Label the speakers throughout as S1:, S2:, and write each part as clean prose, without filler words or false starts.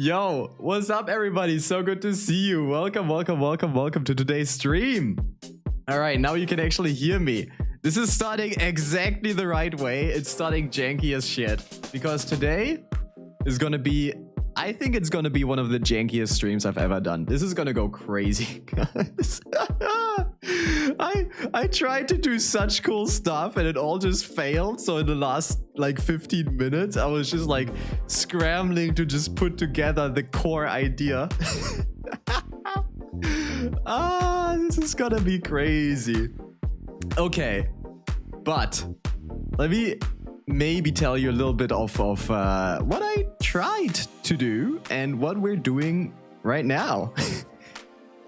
S1: Yo, what's up everybody? So good to see you. Welcome to today's stream. All right, now you can actually hear me. This is starting exactly the right way. It's starting janky as shit because today is gonna be, I think it's gonna be one of the jankiest streams I've ever done. This is gonna go crazy, guys. I tried to do such cool stuff and it all just failed. So in the last like 15 minutes, I was just like scrambling to just put together the core idea. This is gonna be crazy. Okay, but let me maybe tell you a little bit of what I tried to do and what we're doing right now.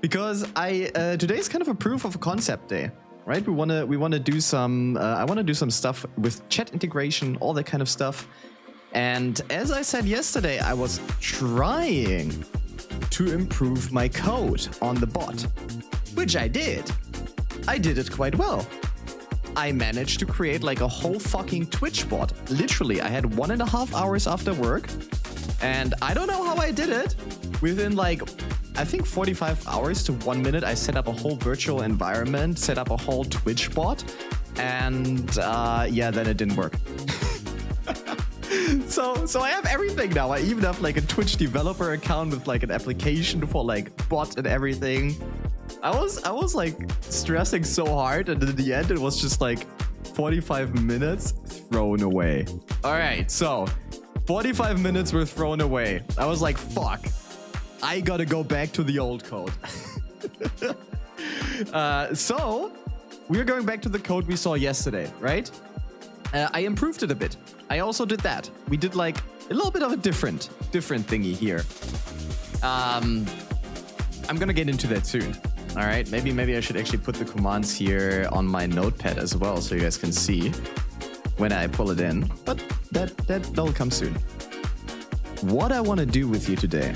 S1: Because today's kind of a proof of a concept day, right? We wanna do some I wanna do some stuff with chat integration, all that kind of stuff. And as I said yesterday, I was trying to improve my code on the bot, which I did. I did it quite well. I managed to create like a whole fucking Twitch bot. Literally, I had 1.5 hours after work, and I don't know how I did it. Within like, I think 45 hours to 1 minute, I set up a whole virtual environment, set up a whole Twitch bot, and yeah, then it didn't work. So I have everything now. I even have like a Twitch developer account with like an application for like bot and everything. I was like stressing so hard, and in the end it was just like 45 minutes thrown away. All right, so 45 minutes were thrown away. I was like, fuck, I gotta go back to the old code. So we're going back to the code we saw yesterday, right? I improved it a bit. I also did that. We did like a little bit of a different thingy here. I'm gonna get into that soon. All right, maybe I should actually put the commands here on my notepad as well, so you guys can see when I pull it in. But that'll come soon. What I want to do with you today,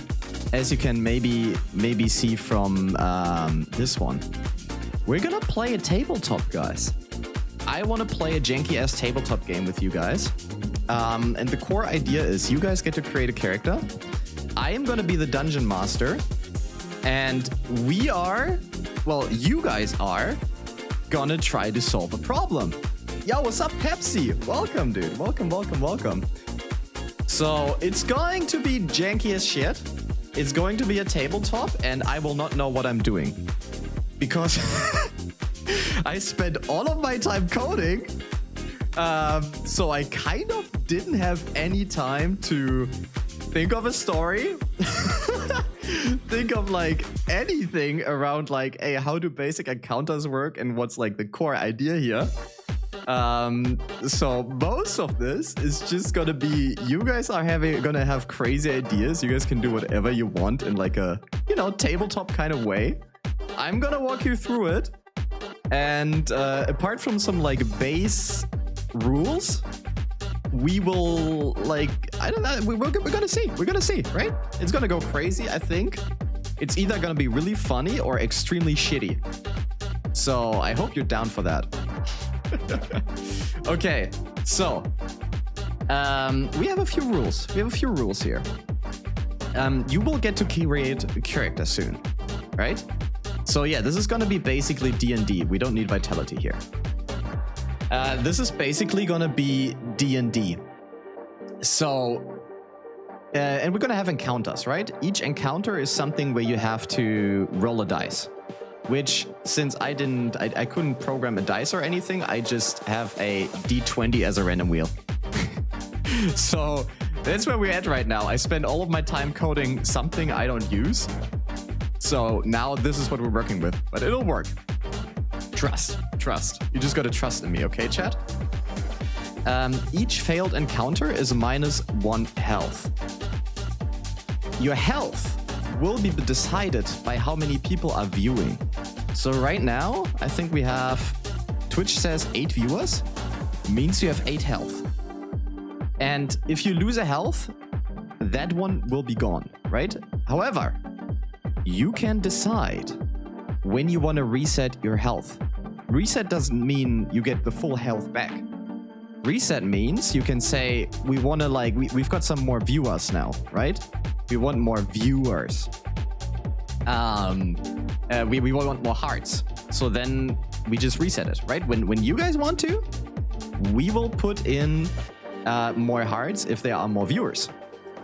S1: as you can maybe see from this one, we're gonna play a tabletop, guys. I want to play a janky-ass tabletop game with you guys. And the core idea is you guys get to create a character. I am gonna be the dungeon master. And we are, well, you guys are gonna try to solve a problem. Yo, what's up, Pepsi? Welcome, dude. Welcome. So it's going to be janky as shit. It's going to be a tabletop, and I will not know what I'm doing. Because I spent all of my time coding. So I kind of didn't have any time to think of a story. Think of like anything around like, hey, how do basic encounters work and what's like the core idea here. So most of this is just gonna be, you guys are gonna have crazy ideas. You guys can do whatever you want in like a, you know, tabletop kind of way. I'm gonna walk you through it. And apart from some like base rules, we will like, I don't know, we're gonna see, right? It's gonna go crazy. I think it's either gonna be really funny or extremely shitty. So I hope you're down for that. Okay, so we have a few rules. Here. You will get to create a character soon, right? So yeah, this is gonna be basically D&D. We don't need vitality here. This is basically gonna be D&D. So, and we're gonna have encounters, right? Each encounter is something where you have to roll a dice. Which, since I couldn't program a dice or anything, I just have a D20 as a random wheel. So that's where we're at right now. I spend all of my time coding something I don't use. So now this is what we're working with, but it'll work. Trust. You just gotta trust in me, okay, chat? Each failed encounter is -1 health. Your health will be decided by how many people are viewing. So right now, I think we have, Twitch says 8 viewers, means you have 8 health. And if you lose a health, that one will be gone, right? However, you can decide when you want to reset your health. Reset doesn't mean you get the full health back. Reset means you can say, we want to like, we've got some more viewers now, right? We want more viewers. We want more hearts. So then we just reset it, right? When you guys want to, we will put in more hearts if there are more viewers.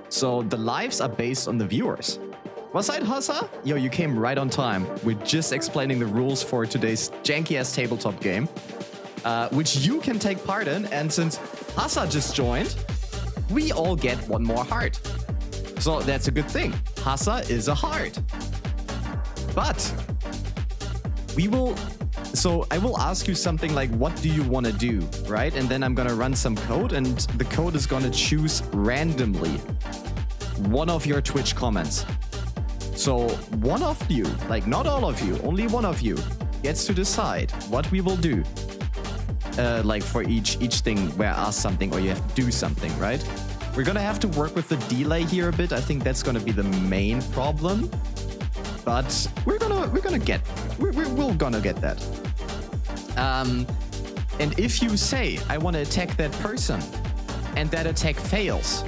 S1: So the lives are based on the viewers. Was that Hassa? Yo, you came right on time. We're just explaining the rules for today's janky-ass tabletop game, which you can take part in. And since Hassa just joined, we all get one more heart. So that's a good thing. Hassa is a heart. But we will... So I will ask you something like, what do you want to do, right? And then I'm going to run some code, and the code is going to choose randomly one of your Twitch comments. So one of you, like not all of you, only one of you gets to decide what we will do. Like for each thing where I ask something or you have to do something, right? We're going to have to work with the delay here a bit. I think that's going to be the main problem. But we're gonna get that. And if you say, I want to attack that person, and that attack fails,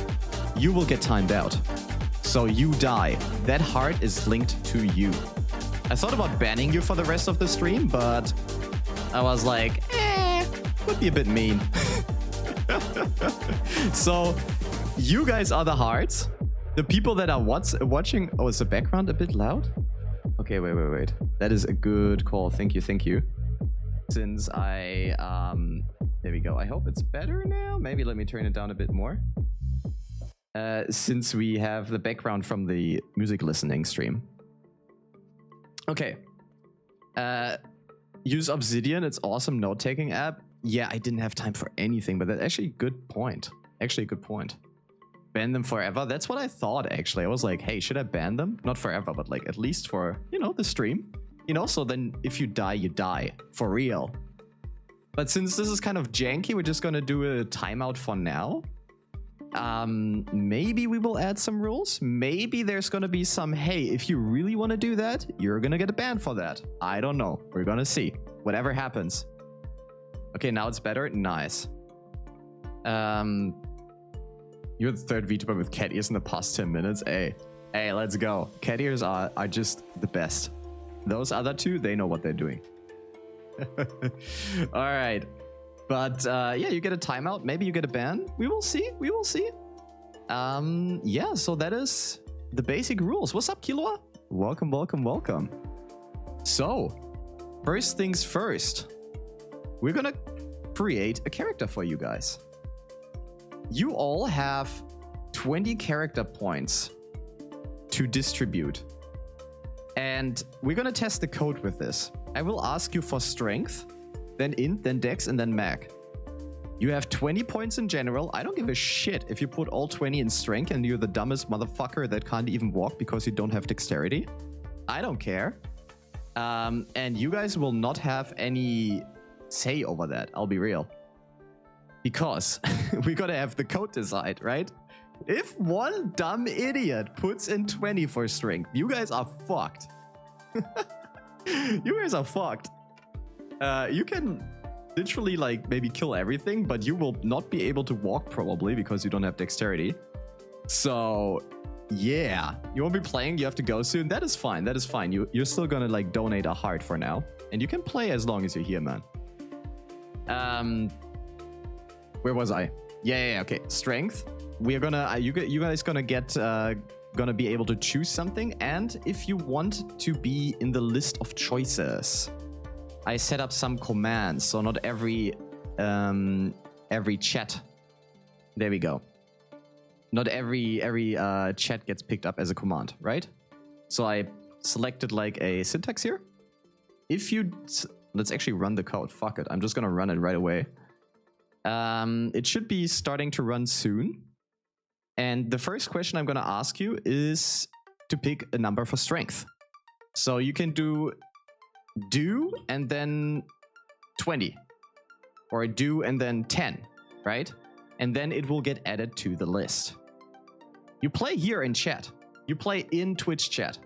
S1: you will get timed out. So you die. That heart is linked to you. I thought about banning you for the rest of the stream, but I was like, would be a bit mean. So you guys are the hearts. The people that are watching... Oh, is the background a bit loud? Okay, wait. That is a good call. Thank you. Since I... there we go. I hope it's better now. Maybe let me turn it down a bit more. Since we have the background from the music listening stream. Okay. Use Obsidian. It's awesome note-taking app. Yeah, I didn't have time for anything, but that's actually a good point. Ban them forever. That's what I thought, actually. I was like, hey, should I ban them? Not forever, but like at least for, the stream. So then if you die, you die. For real. But since this is kind of janky, we're just gonna do a timeout for now. Maybe we will add some rules. Maybe there's gonna be some, hey, if you really want to do that, you're gonna get a ban for that. I don't know. We're gonna see. Whatever happens. Okay, now it's better. Nice. You're the third VTuber with cat ears in the past 10 minutes. Hey, let's go. Cat ears are just the best. Those other two, they know what they're doing. All right. But yeah, you get a timeout. Maybe you get a ban. We will see. Yeah, so that is the basic rules. What's up, Kiloa? Welcome. So, first things first. We're gonna create a character for you guys. You all have 20 character points to distribute. And we're gonna test the code with this. I will ask you for strength, then int, then dex, and then mag. You have 20 points in general. I don't give a shit if you put all 20 in strength and you're the dumbest motherfucker that can't even walk because you don't have dexterity. I don't care. And you guys will not have any say over that. I'll be real. Because we gotta have the code decide, right? If one dumb idiot puts in 20 for strength, you guys are fucked. You guys are fucked. You can literally like maybe kill everything, but you will not be able to walk probably because you don't have dexterity. So yeah, you won't be playing, you have to go soon. That is fine. You're still gonna like donate a heart for now. And you can play as long as you're here, man. Where was I? Yeah, okay. Strength. We're gonna, you guys gonna get, gonna be able to choose something. And if you want to be in the list of choices, I set up some commands. So not every chat. There we go. Not every chat gets picked up as a command, right? So I selected like a syntax here. If you, let's actually run the code. Fuck it. I'm just gonna run it right away. It should be starting to run soon. And the first question I'm going to ask you is to pick a number for strength. So you can do and then 20. Or do and then 10, right? And then it will get added to the list. You play here in chat. You play in Twitch chat.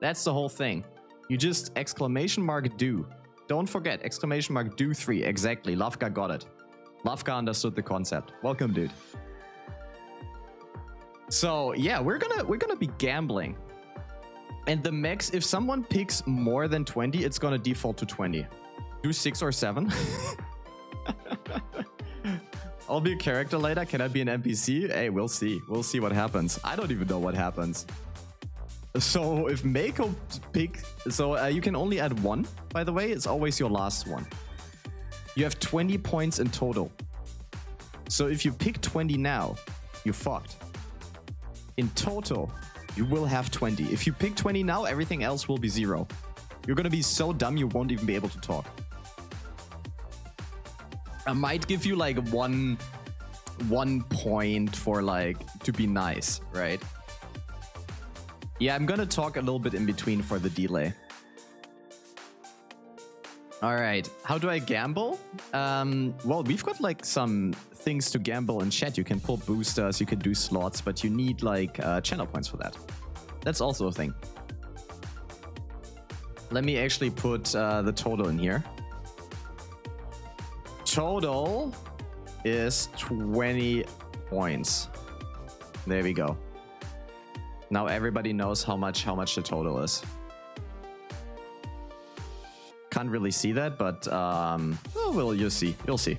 S1: That's the whole thing. You just !do. Don't forget, !do3. Exactly, Lavka got it. Lavka understood the concept. Welcome, dude. So yeah, we're gonna be gambling. And the max, if someone picks more than 20, it's gonna default to 20. Do 6 or 7. I'll be a character later. Can I be an NPC? Hey, we'll see. We'll see what happens. I don't even know what happens. So if Mako pick... So you can only add 1, by the way. It's always your last one. You have 20 points in total. So if you pick 20 now, you're fucked. In total, you will have 20. If you pick 20 now, everything else will be 0. You're gonna be so dumb you won't even be able to talk. I might give you like one point for like to be nice, right? Yeah, I'm gonna talk a little bit in between for the delay. All right, how do I gamble? Well, we've got like some things to gamble in chat. You can pull boosters, you can do slots, but you need like channel points for that. That's also a thing. Let me actually put the total in here. Total is 20 points. There we go. Now everybody knows how much the total is. Can't really see that, but well, you'll see. You'll see.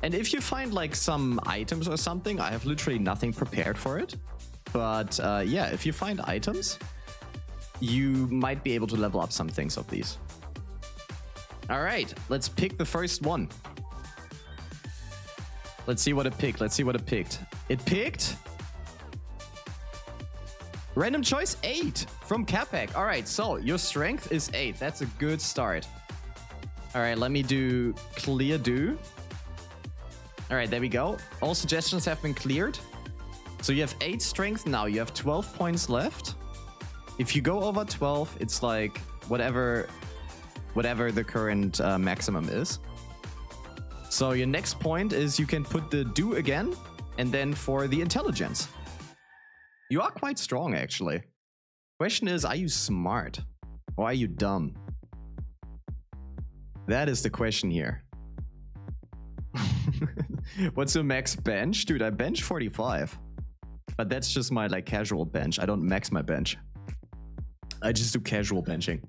S1: And if you find like some items or something, I have literally nothing prepared for it. But yeah, if you find items, you might be able to level up some things of these. All right, let's pick the first one. Let's see what it picked. Let's see what it picked. It picked random choice 8 from Capac. All right, so your strength is 8. That's a good start. All right, let me do clear do. All right, there we go. All suggestions have been cleared. So you have 8 strength now. You have 12 points left. If you go over 12, it's like whatever the current maximum is. So your next point is you can put the do again, and then for the intelligence. You are quite strong, actually. Question is, are you smart? Or are you dumb? That is the question here. What's your max bench? Dude, I bench 45. But that's just my like casual bench. I don't max my bench. I just do casual benching.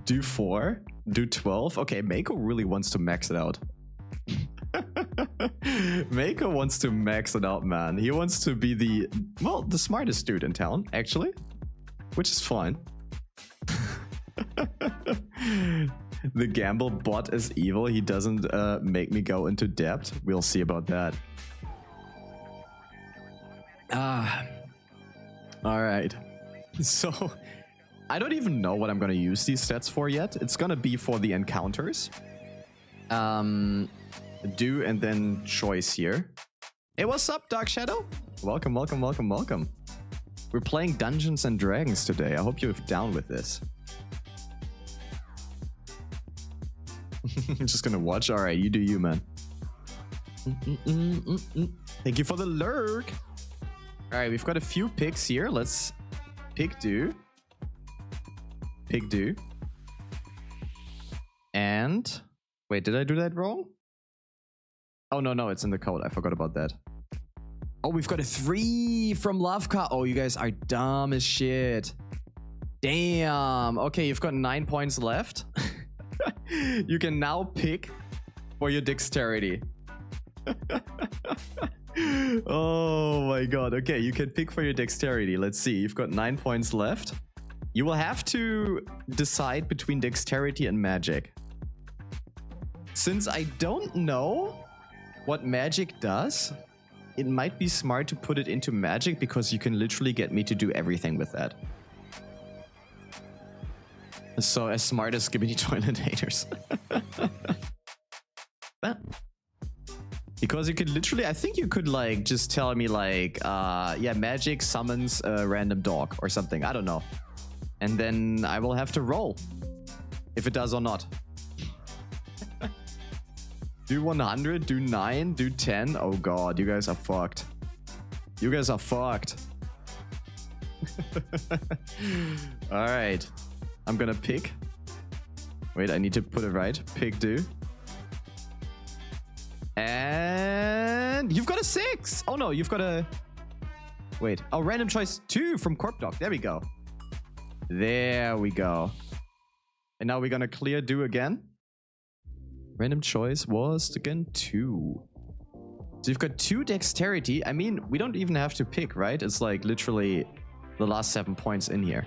S1: Do 4, do 12. Okay, Mako really wants to max it out. Mako wants to max it out, man. He wants to be the smartest dude in town, actually. Which is fine. The gamble bot is evil. He doesn't make me go into debt. We'll see about that. Alright. So, I don't even know what I'm gonna use these stats for yet. It's gonna be for the encounters. Do and then choice here. Hey, what's up, Dark Shadow? Welcome, welcome, welcome, welcome. We're playing Dungeons and Dragons today. I hope you're down with this. I'm just gonna watch. Alright, you do you, man. Thank you for the lurk. Alright, we've got a few picks here. Let's pick do. Pick do. And wait, did I do that wrong? Oh, no, it's in the code. I forgot about that. Oh, we've got a 3 from Loveka. Oh, you guys are dumb as shit. Damn. Okay, you've got 9 points left. You can now pick for your dexterity. Oh my god. Okay, you can pick for your dexterity. Let's see. You've got 9 points left. You will have to decide between dexterity and magic. Since I don't know what magic does, it might be smart to put it into magic because you can literally get me to do everything with that. So as smart as Skibidi Toilet Haters. Because you could literally, I think you could like just tell me like, yeah, magic summons a random dog or something. I don't know. And then I will have to roll if it does or not. Do 100, do 9, do 10. Oh god, you guys are fucked. You guys are fucked. Alright. I'm gonna pick. Wait, I need to put it right. Pick do. And you've got a 6. Oh no, you've got a... Wait. Oh, random choice 2 from Corp Dog. There we go. There we go. And now we're gonna clear do again. Random choice was again 2. So you've got 2 dexterity. I mean, we don't even have to pick, right? It's like literally the last 7 points in here.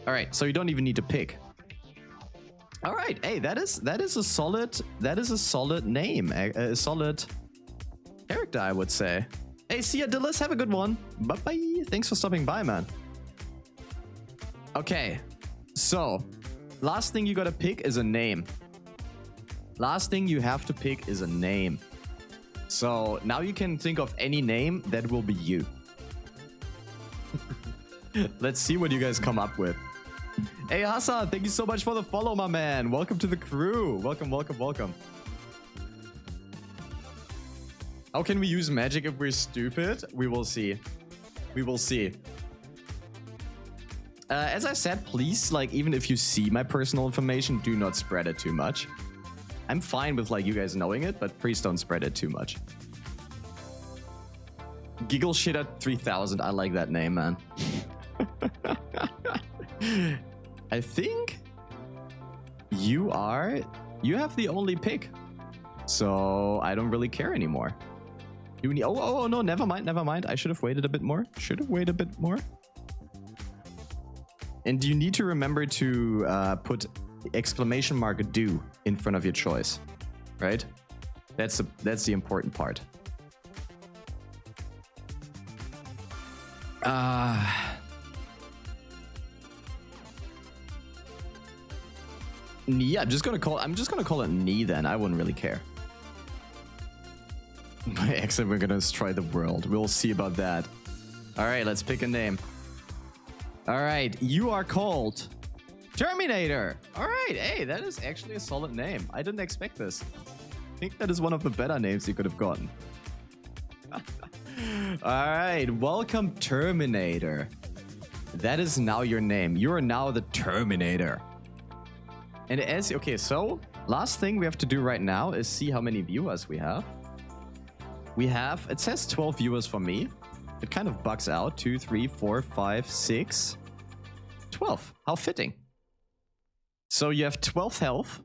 S1: All right, so you don't even need to pick. All right, hey, that is a solid name, a solid character, I would say. Hey, see ya, Dillis. Have a good one. Bye bye. Thanks for stopping by, man. Okay, so last thing you gotta pick is a name. Last thing you have to pick is a name. So now you can think of any name that will be you. Let's see what you guys come up with. Hey Hassan, thank you so much for the follow, my man. Welcome to the crew. Welcome, welcome, welcome. How can we use magic if we're stupid? We will see. We will see. As I said, please, like, even if you see my personal information, do not spread it too much. I'm fine with, like, you guys knowing it, but please don't spread it too much. Giggle shit at 3000. I like that name, man. I think you have the only pick. So I don't really care anymore. Oh, no, never mind. I should have waited a bit more. And you need to remember to put exclamation mark do in front of your choice, right? That's the important part. Yeah, I'm just gonna call it knee then. I wouldn't really care. By accident, we're gonna destroy the world. We'll see about that. All right, let's pick a name. All right, you are called Terminator. All right, hey, that is actually a solid name. I didn't expect this. I think that is one of the better names you could have gotten. All right, welcome Terminator. That is now your name. You are now the Terminator. And okay, so last thing we have to do right now is see how many viewers we have. It says 12 viewers for me. It kind of bugs out. 2, 3, 4, 5, 6, 12. How fitting. So you have 12 health.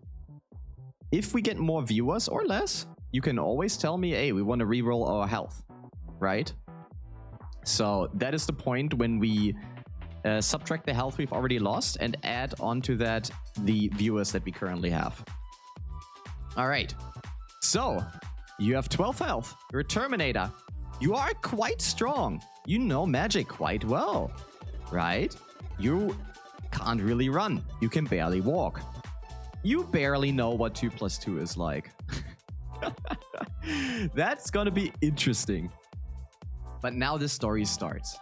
S1: If we get more viewers or less, you can always tell me, hey, we want to reroll our health, right? So that is the point when we subtract the health we've already lost and add onto that the viewers that we currently have. All right. So you have 12 health. You're a Terminator. You are quite strong. You know magic quite well, right? You can't really run. You can barely walk. You barely know what 2 + 2 is like. That's gonna be interesting. But now the story starts.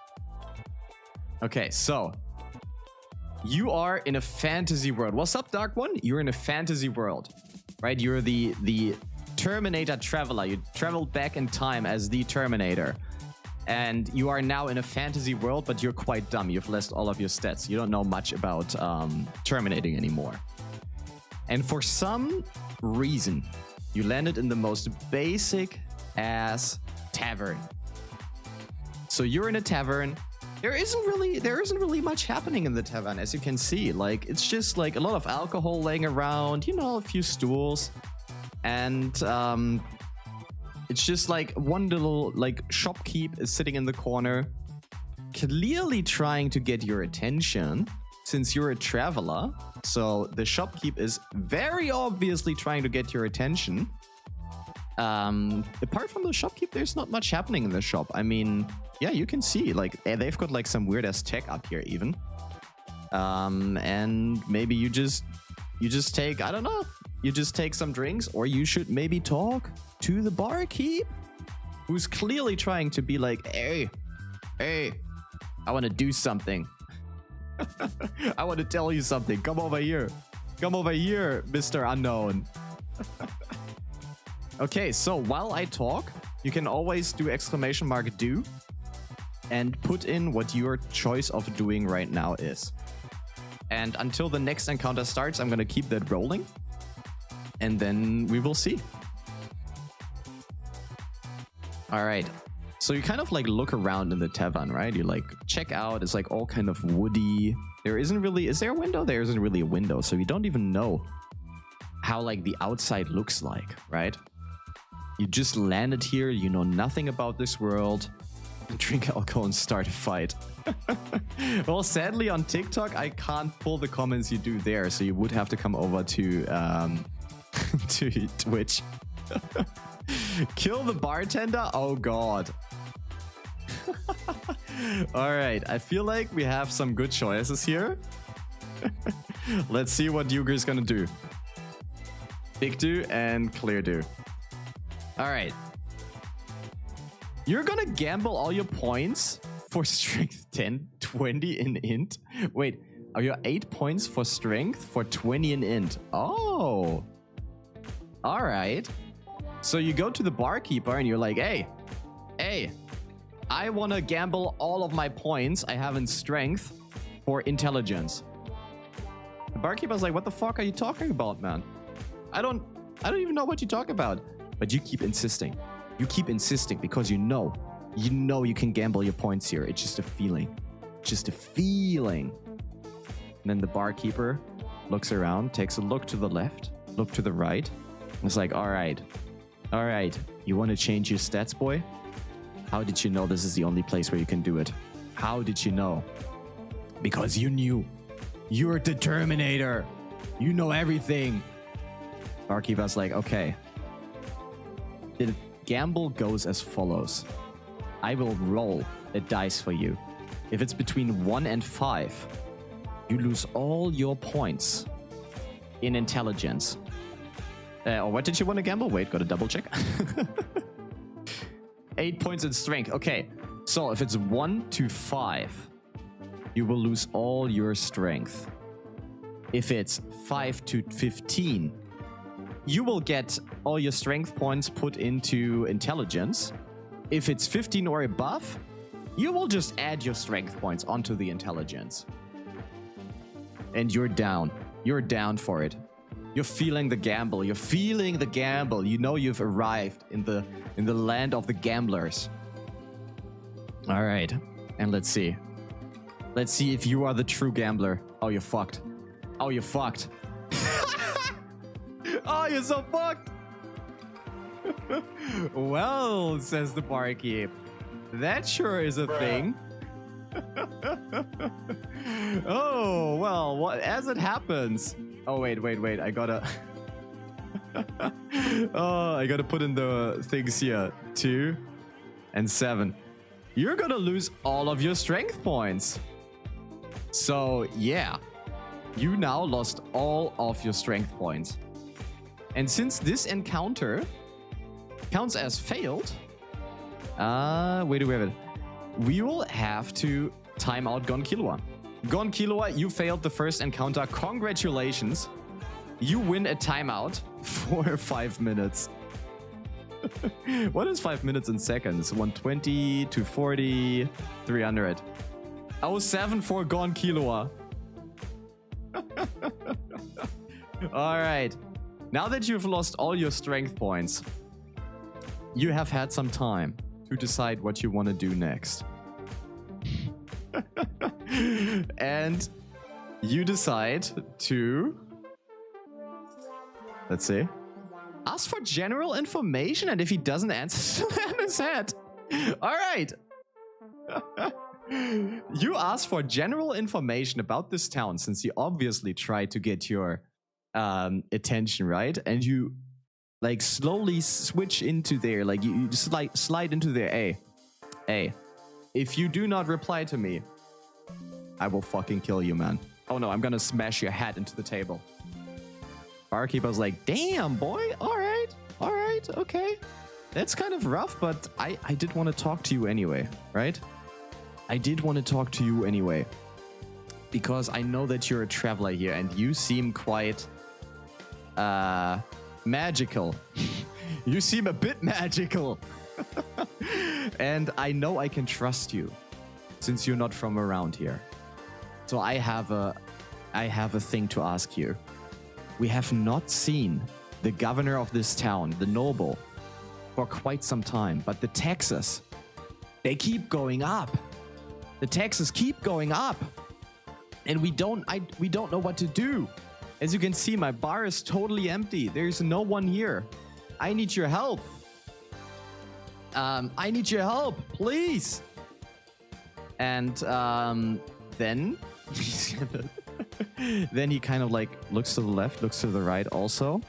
S1: Okay, so you are in a fantasy world. What's up, Dark One? You're in a fantasy world, right? You're the Terminator traveler. You traveled back in time as the Terminator. And you are now in a fantasy world, but you're quite dumb. You've lost all of your stats. You don't know much about terminating anymore. And for some reason, you landed in the most basic ass tavern. So you're in a tavern. There isn't really much happening in the tavern, as you can see. Like, it's just like a lot of alcohol laying around, you know, a few stools. And it's just like one little like shopkeep is sitting in the corner, clearly trying to get your attention since you're a traveler. So the shopkeep is very obviously trying to get your attention. Apart from the shopkeep, there's not much happening in the shop. I mean, yeah, you can see like they've got like some weird ass tech up here even. And maybe you just take, I don't know, you just take some drinks, or you should maybe talk to the barkeep, who's clearly trying to be like, hey, I want to do something. I want to tell you something. Come over here, Mr. Unknown. Okay, so while I talk, you can always do exclamation mark do and put in what your choice of doing right now is. And until the next encounter starts, I'm going to keep that rolling. And then we will see. All right. So you kind of like look around in the tavern, right? You like check out. It's like all kind of woody. There isn't really, is there a window? There isn't really a window. So you don't even know how like the outside looks like, right? You just landed here. You know nothing about this world. Drink alcohol and start a fight. Well, sadly on TikTok, I can't pull the comments you do there. So you would have to come over to, to Twitch. Kill the bartender? Oh god. Alright, I feel like we have some good choices here. Let's see what Yuger's gonna do. Big do and clear do. Alright. You're gonna gamble all your points for strength 10, 20 in int? Wait, are your 8 points for strength for 20 in int? Oh. Alright. So you go to the barkeeper and you're like, hey, I want to gamble all of my points I have in strength for intelligence. The barkeeper's like, what the fuck are you talking about, man? I don't even know what you talk about. But you keep insisting. You keep insisting because you know you can gamble your points here. It's just a feeling. Just a feeling. And then the barkeeper looks around, takes a look to the left, look to the right. And it's like, all right, you want to change your stats, boy? How did you know this is the only place where you can do it? How did you know? Because you knew. You're a determinator. You know everything. Barkeeper's like, okay. The gamble goes as follows. I will roll a dice for you. If it's between 1 and 5, you lose all your points in intelligence. Or what did you want to gamble? Wait, gotta double check. 8 points in strength. Okay, so if it's 1 to 5, you will lose all your strength. If it's 5 to 15, you will get all your strength points put into intelligence. If it's 15 or above, you will just add your strength points onto the intelligence. And you're down. You're down for it. You're feeling the gamble. You're feeling the gamble. You know you've arrived in the land of the gamblers. All right. And let's see. Let's see if you are the true gambler. Oh, you're fucked. Oh, you're fucked. Oh, you're so fucked. Well, says the barkeep. That sure is a thing. Oh, well, what, as it happens. Oh, wait. I gotta... Oh, I gotta put in the things here. 2 and 7. You're gonna lose all of your strength points. So, yeah. You now lost all of your strength points. And since this encounter counts as failed... where do we have it? We will have to time out Gonkiloa. Gonkiloa, you failed the first encounter. Congratulations. You win a timeout for 5 minutes. What is 5 minutes in seconds? 120, 240, 300. 07 for Gonkiloa. Alright. Now that you've lost all your strength points, you have had some time to decide what you want to do next. And you decide to... Let's see. Ask for general information, and if he doesn't answer, slam his head. Alright. You ask for general information about this town, since you obviously tried to get your attention, right? And you like slowly switch into there, like you just like slide into there. Hey, if you do not reply to me, I will fucking kill you, man. Oh no, I'm gonna smash your head into the table. Barkeeper's like, damn, boy. All right, okay. That's kind of rough, but I did want to talk to you anyway, right? I did want to talk to you anyway. Because I know that you're a traveler here and you seem quite magical. You seem a bit magical. And I know I can trust you since you're not from around here. So I have a thing to ask you. We have not seen the governor of this town, the noble, for quite some time, but the taxes they keep going up. The taxes keep going up. And we don't know what to do. As you can see, my bar is totally empty. There's no one here. I need your help. I need your help, please. And then then he kind of like looks to the left, looks to the right also.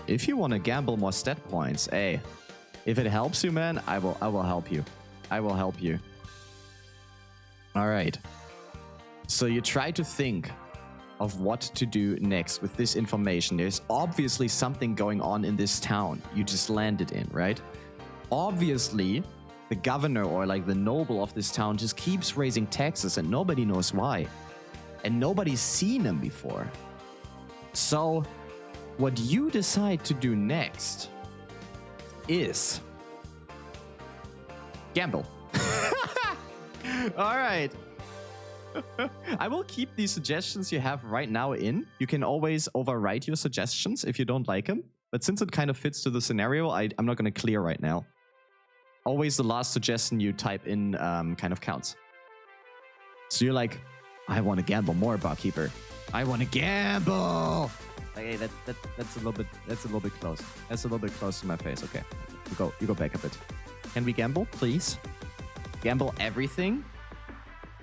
S1: If you want to gamble more stat points, hey, if it helps you, man, I will help you. I will help you. All right. So you try to think of what to do next with this information. There's obviously something going on in this town you just landed in, right? Obviously, the governor or like the noble of this town just keeps raising taxes and nobody knows why. And nobody's seen him before. So what you decide to do next is gamble. All right. I will keep these suggestions you have right now in. You can always overwrite your suggestions if you don't like them. But since it kind of fits to the scenario, I'm not going to clear right now. Always the last suggestion you type in kind of counts. So you're like, I want to gamble more, barkeeper. I want to gamble. Hey, that's a little bit close. That's a little bit close to my face. Okay, you go back a bit. Can we gamble, please? Gamble everything?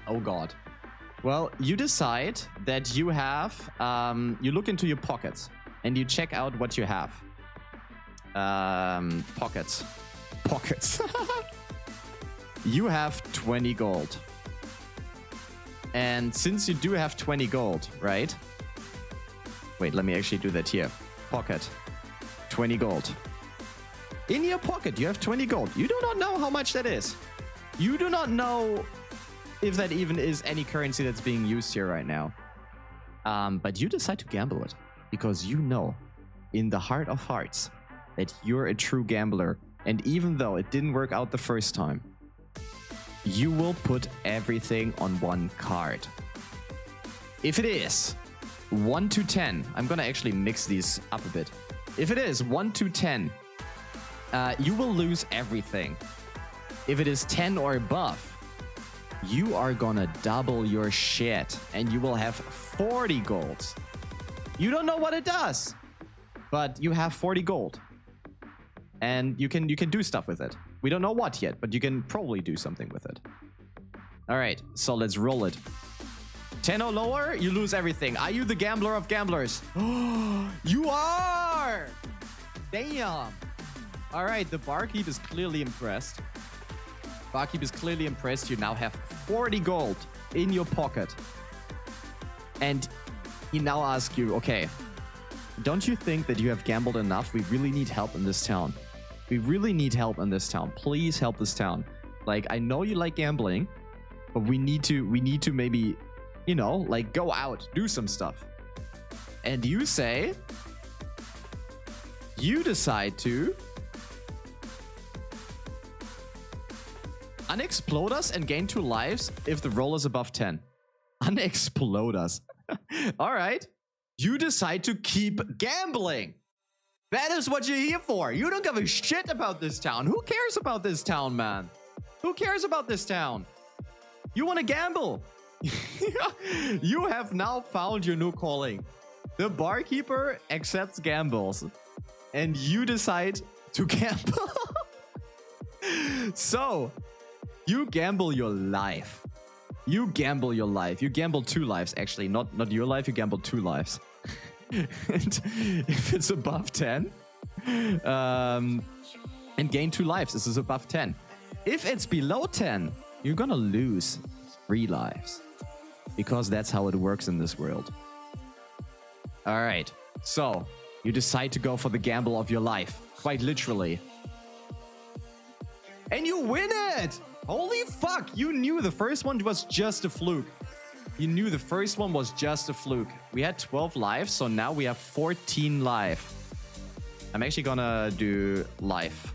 S1: Oh God. Well, you decide that you have. You look into your pockets and you check out what you have. Pockets. You have 20 gold. And since you do have 20 gold, right? Wait, let me actually do that here. Pocket. 20 gold. In your pocket, you have 20 gold. You do not know how much that is. You do not know if that even is any currency that's being used here right now. But you decide to gamble it. Because you know, in the heart of hearts, that you're a true gambler. And even though it didn't work out the first time, you will put everything on one card. If it is 1 to 10, I'm gonna actually mix these up a bit. If it is 1 to 10, you will lose everything. If it is 10 or above, you are gonna double your shit and you will have 40 gold. You don't know what it does, but you have 40 gold. And you can do stuff with it. We don't know what yet, but you can probably do something with it. All right, so let's roll it. 10 or lower, you lose everything. Are you the gambler of gamblers? You are! Damn. All right, the barkeep is clearly impressed. Barkeep is clearly impressed. You now have 40 gold in your pocket. And he now asks you, okay, don't you think that you have gambled enough? We really need help in this town. We really need help in this town. Please help this town. Like, I know you like gambling, but we need to maybe, you know, like go out, do some stuff. And you say, you decide to unexplode us and gain 2 lives if the roll is above 10. Unexplode us. All right. You decide to keep gambling. That is what you're here for. You don't give a shit about this town. Who cares about this town, man? Who cares about this town? You want to gamble. You have now found your new calling. The barkeeper accepts gambles. And you decide to gamble. So, you gamble your life. You gamble your life. You gamble 2 lives, actually. Not your life, you gamble 2 lives. And if it's above 10, and gain 2 lives, this is above 10. If it's below 10, you're gonna lose 3 lives. Because that's how it works in this world. Alright, so you decide to go for the gamble of your life. Quite literally. And you win it! Holy fuck, you knew the first one was just a fluke. You knew the first one was just a fluke. We had 12 lives, so now we have 14 life. I'm actually gonna do life.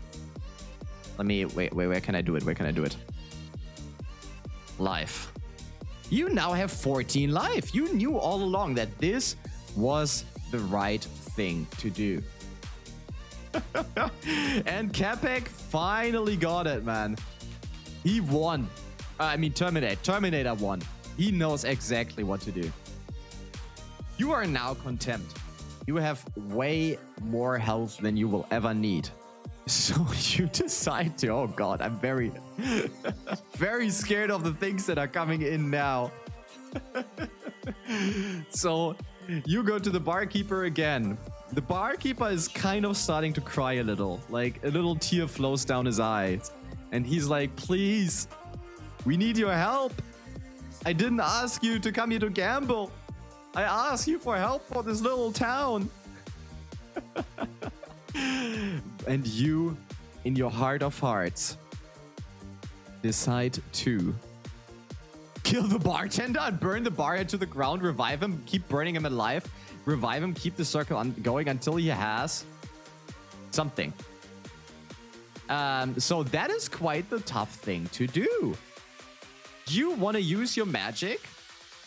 S1: Let me, wait, where can I do it? Where can I do it? Life. You now have 14 life. You knew all along that this was the right thing to do. And Capek finally got it, man. He won. I mean, Terminator won. He knows exactly what to do. You are now contempt. You have way more health than you will ever need. So you decide to... Oh god, I'm very, very scared of the things that are coming in now. So you go to the barkeeper again. The barkeeper is kind of starting to cry a little. Like a little tear flows down his eyes. And he's like, please, we need your help. I didn't ask you to come here to gamble. I asked you for help for this little town. And you, in your heart of hearts, decide to kill the bartender and burn the barhead to the ground, revive him, keep burning him alive, revive him, keep the circle going until he has something. So that is quite the tough thing to do. You want to use your magic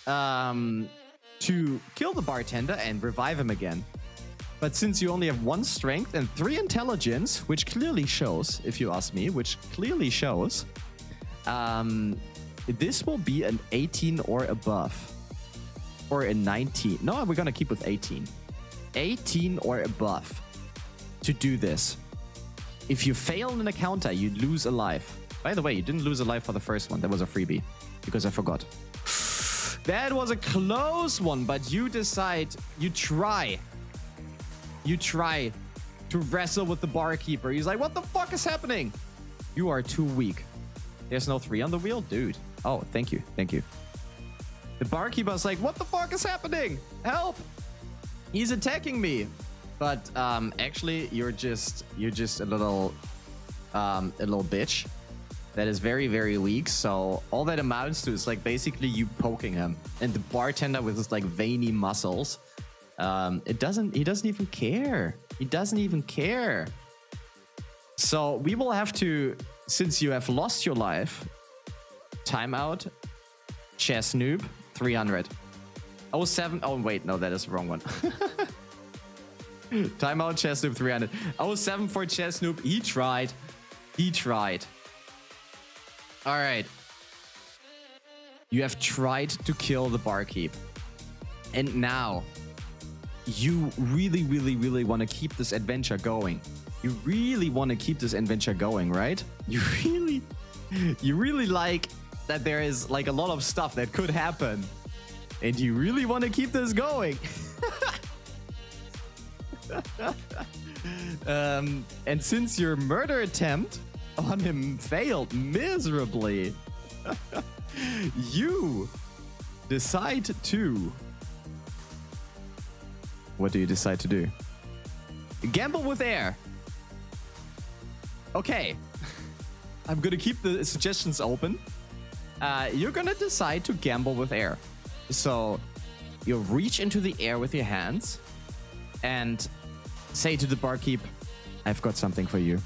S1: to kill the bartender and revive him again. But since you only have 1 strength and 3 intelligence, which clearly shows, if you ask me, which clearly shows, this will be an 18 or above. Or a 19. No, we're going to keep with 18. 18 or above to do this. If you fail in an encounter, you lose a life. By the way, you didn't lose a life for the first one. That was a freebie. Because I forgot. That was a close one, but you decide, you try to wrestle with the barkeeper. He's like, what the fuck is happening? You are too weak. There's no 3 on the wheel? Dude. Oh, thank you. Thank you. The barkeeper's like, what the fuck is happening? Help! He's attacking me. But actually, you're just a little bitch that is very, very weak. So all that amounts to is like basically you poking him. And the bartender with his like veiny muscles, he doesn't even care. He doesn't even care. So we will have to, since you have lost your life, timeout, chess noob, 300. 07, oh wait, no, that is the wrong one. Timeout, chess noob, 300. 07 for chess noob, he tried. All right. You have tried to kill the barkeep. And now, you really, really, really want to keep this adventure going. You really want to keep this adventure going, right? You really like that there is like a lot of stuff that could happen. And you really want to keep this going. And since your murder attempt on him failed miserably, you decide to... What do you decide to do? Gamble with air. Okay. I'm gonna keep the suggestions open. You're gonna decide to gamble with air. So you reach into the air with your hands and say to the barkeep, I've got something for you.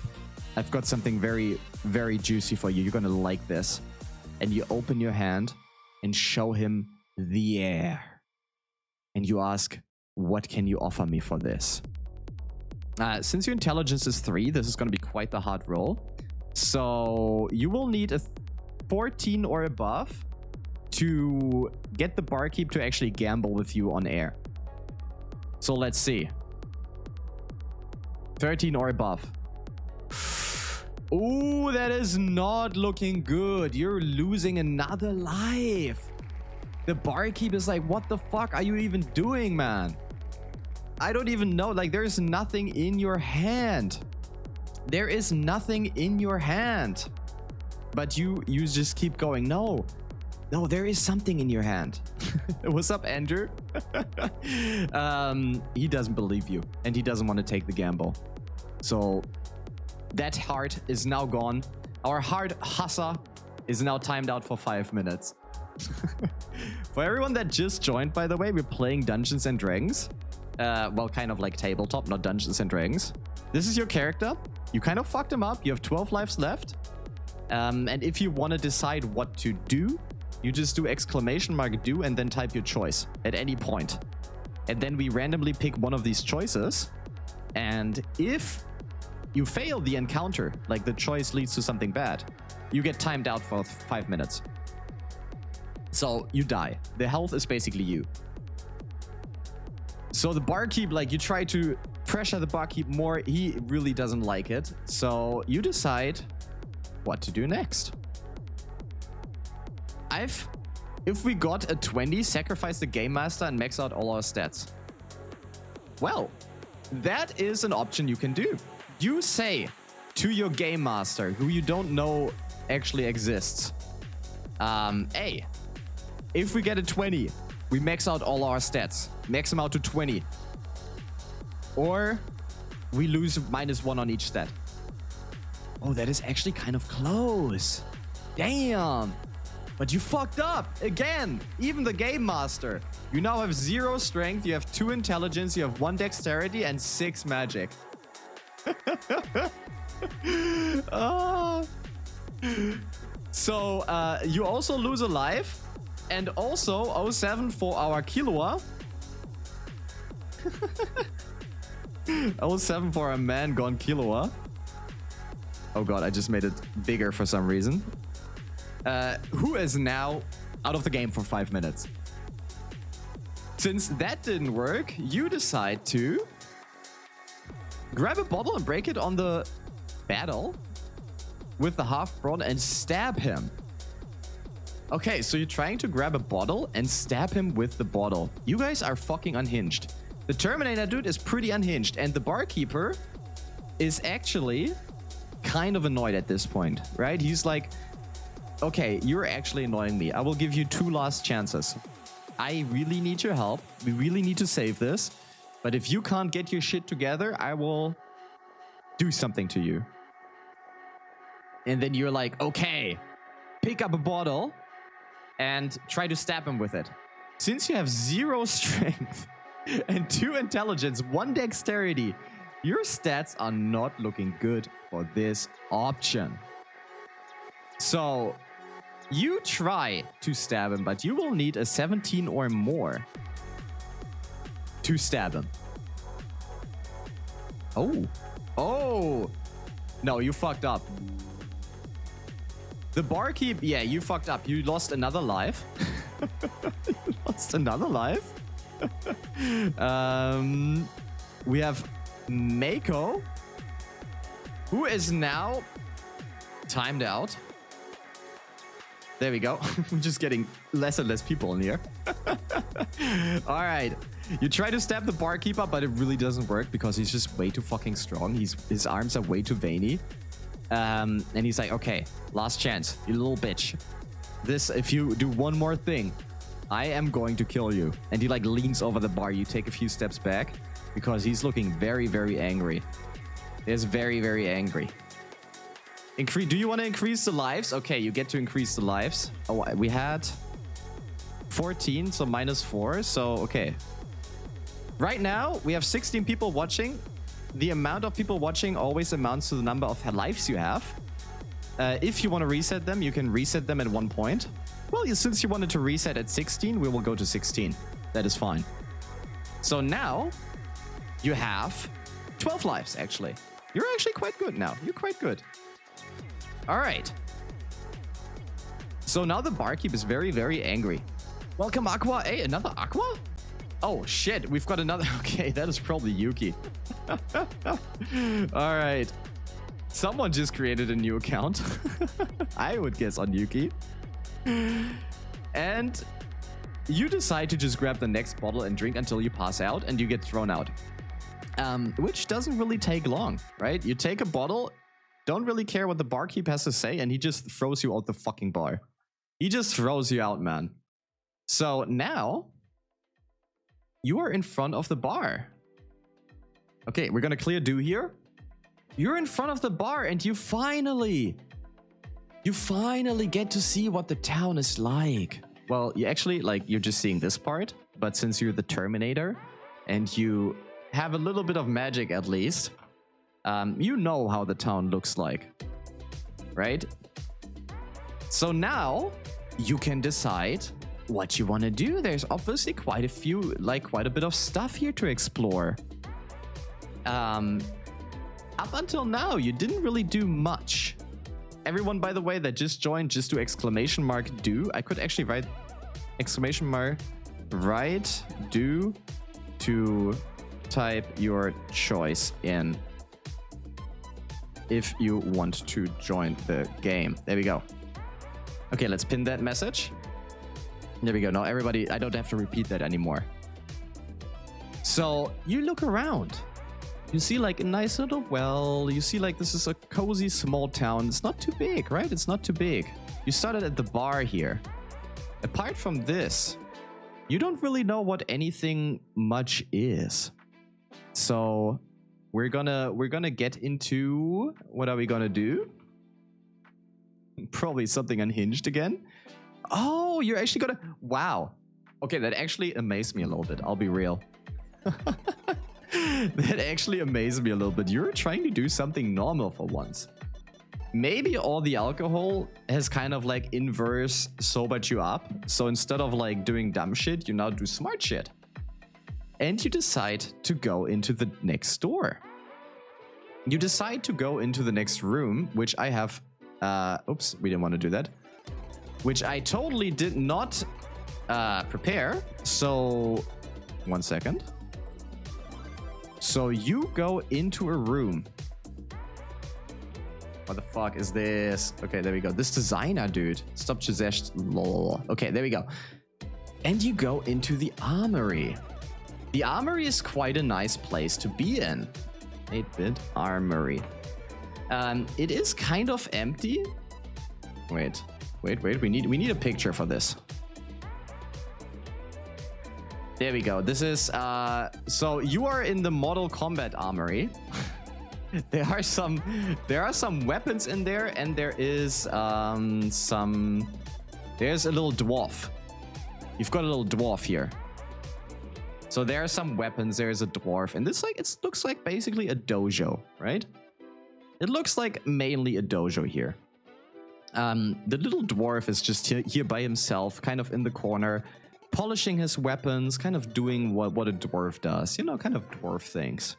S1: I've got something very, very juicy for you. You're gonna like this. And you open your hand and show him the air. And you ask, what can you offer me for this? Since your intelligence is 3, this is going to be quite the hard roll. So you will need a 14 or above to get the barkeep to actually gamble with you on air. So let's see. 13 or above. Ooh, that is not looking good. You're losing another life. The barkeep is like, what the fuck are you even doing, man? I don't even know. Like, there's nothing in your hand. There is nothing in your hand. But you just keep going. No, there is something in your hand. What's up, Andrew? He doesn't believe you. And he doesn't want to take the gamble. So that heart is now gone. Our hard husser is now timed out for 5 minutes. For everyone that just joined, by the way, we're playing Dungeons and Dragons. Well, kind of like tabletop, not Dungeons and Dragons. This is your character. You kind of fucked him up. You have 12 lives left. And if you want to decide what to do, you just do !do and then type your choice at any point. And then we randomly pick one of these choices. And if you fail the encounter, like the choice leads to something bad, you get timed out for 5 minutes. So you die. The health is basically you. So the barkeep, like, you try to pressure the barkeep more. He really doesn't like it. So you decide what to do next. If we got a 20, sacrifice the game master and max out all our stats. Well, that is an option you can do. You say to your game master, who you don't know actually exists, hey, if we get a 20, we max out all our stats. Max them out to 20. Or we lose -1 on each stat. Oh, that is actually kind of close. Damn. But you fucked up again. Even the game master. You now have 0 strength, you have 2 intelligence, you have 1 dexterity, and 6 magic. Oh. So you also lose a life, and also 07 for our Killua. 07 for a man gone Killua. Oh god, I just made it bigger for some reason. Who is now out of the game for 5 minutes. Since that didn't work, you decide to grab a bottle and break it on the battle with the half-broad and stab him. Okay, so you're trying to grab a bottle and stab him with the bottle. You guys are fucking unhinged. The Terminator dude is pretty unhinged, and the barkeeper is actually kind of annoyed at this point, right? He's like, okay, you're actually annoying me. I will give you 2 last chances. I really need your help. We really need to save this. But if you can't get your shit together, I will do something to you. And then you're like, okay, pick up a bottle and try to stab him with it. Since you have 0 strength and 2 intelligence, 1 dexterity, your stats are not looking good for this option. So you try to stab him, but you will need a 17 or more to stab him. Oh. Oh. No, you fucked up. The barkeep, yeah, you fucked up. You lost another life. You lost another life. We have Mako, who is now timed out. There we go. We're just getting less and less people in here. All right. You try to stab the barkeeper, but it really doesn't work because he's just way too fucking strong. His arms are way too veiny. And he's like, okay, last chance, you little bitch. If you do one more thing, I am going to kill you. And he like leans over the bar. You take a few steps back because he's looking very, very angry. He's very, very angry. Do you want to increase the lives? Okay, you get to increase the lives. Oh, we had 14, so -4. So, okay. Right now, we have 16 people watching. The amount of people watching always amounts to the number of lives you have. If you want to reset them, you can reset them at 1 point. Well, since you wanted to reset at 16, we will go to 16. That is fine. So now, you have 12 lives, actually. You're actually quite good now. You're quite good. All right. So now the barkeep is very, very angry. Welcome, Aqua. Hey, another Aqua? Oh, shit. We've got another. Okay, that is probably Yuki. All right. Someone just created a new account. I would guess on Yuki. And you decide to just grab the next bottle and drink until you pass out and you get thrown out. Which doesn't really take long, right? You take a bottle, don't really care what the barkeep has to say, and he just throws you out the fucking bar. He just throws you out, man. So now, you are in front of the bar. Okay, we're gonna clear do here. You're in front of the bar and you finally get to see what the town is like. Well, you actually, you're just seeing this part, but since you're the Terminator and you have a little bit of magic at least, you know how the town looks like, right? So now you can decide what you want to do. There's obviously quite quite a bit of stuff here to explore. up until now, you didn't really do much. Everyone, by the way, that just joined, just do exclamation mark do. I could actually write exclamation mark write do to type your choice in if you want to join the game. There we go. Okay, let's pin that message. There we go. Now everybody, I don't have to repeat that anymore. So you look around. You see like a nice little well. You see like this is a cozy small town. It's not too big, right? It's not too big. You started at the bar here. Apart from this, you don't really know what anything much is. So we're gonna get into, what are we gonna do? Probably something unhinged again. Oh, you're actually gonna, wow. Okay, that actually amazed me a little bit. I'll be real. That actually amazed me a little bit. You're trying to do something normal for once. Maybe all the alcohol has kind of like inverse sobered you up. So instead of like doing dumb shit, you now do smart shit. And you decide to go into the next door. You decide to go into the next room, which I have... oops, we didn't want to do that. Which I totally did not prepare. So, 1 second. So you go into a room. What the fuck is this? Okay, there we go. This designer, dude. Stop Chizesh. Lol. Okay, there we go. And you go into the armory. The armory is quite a nice place to be in. 8-bit armory. It is kind of empty. Wait. We need a picture for this. There we go. This is so you are in the Mortal Kombat armory. There are some weapons in there, and there is there's a little dwarf. You've got a little dwarf here. So there are some weapons, there's a dwarf, and this it looks like basically a dojo, right? It looks like mainly a dojo here. The little dwarf is just here by himself, kind of in the corner, polishing his weapons, kind of doing what a dwarf does, you know, kind of dwarf things.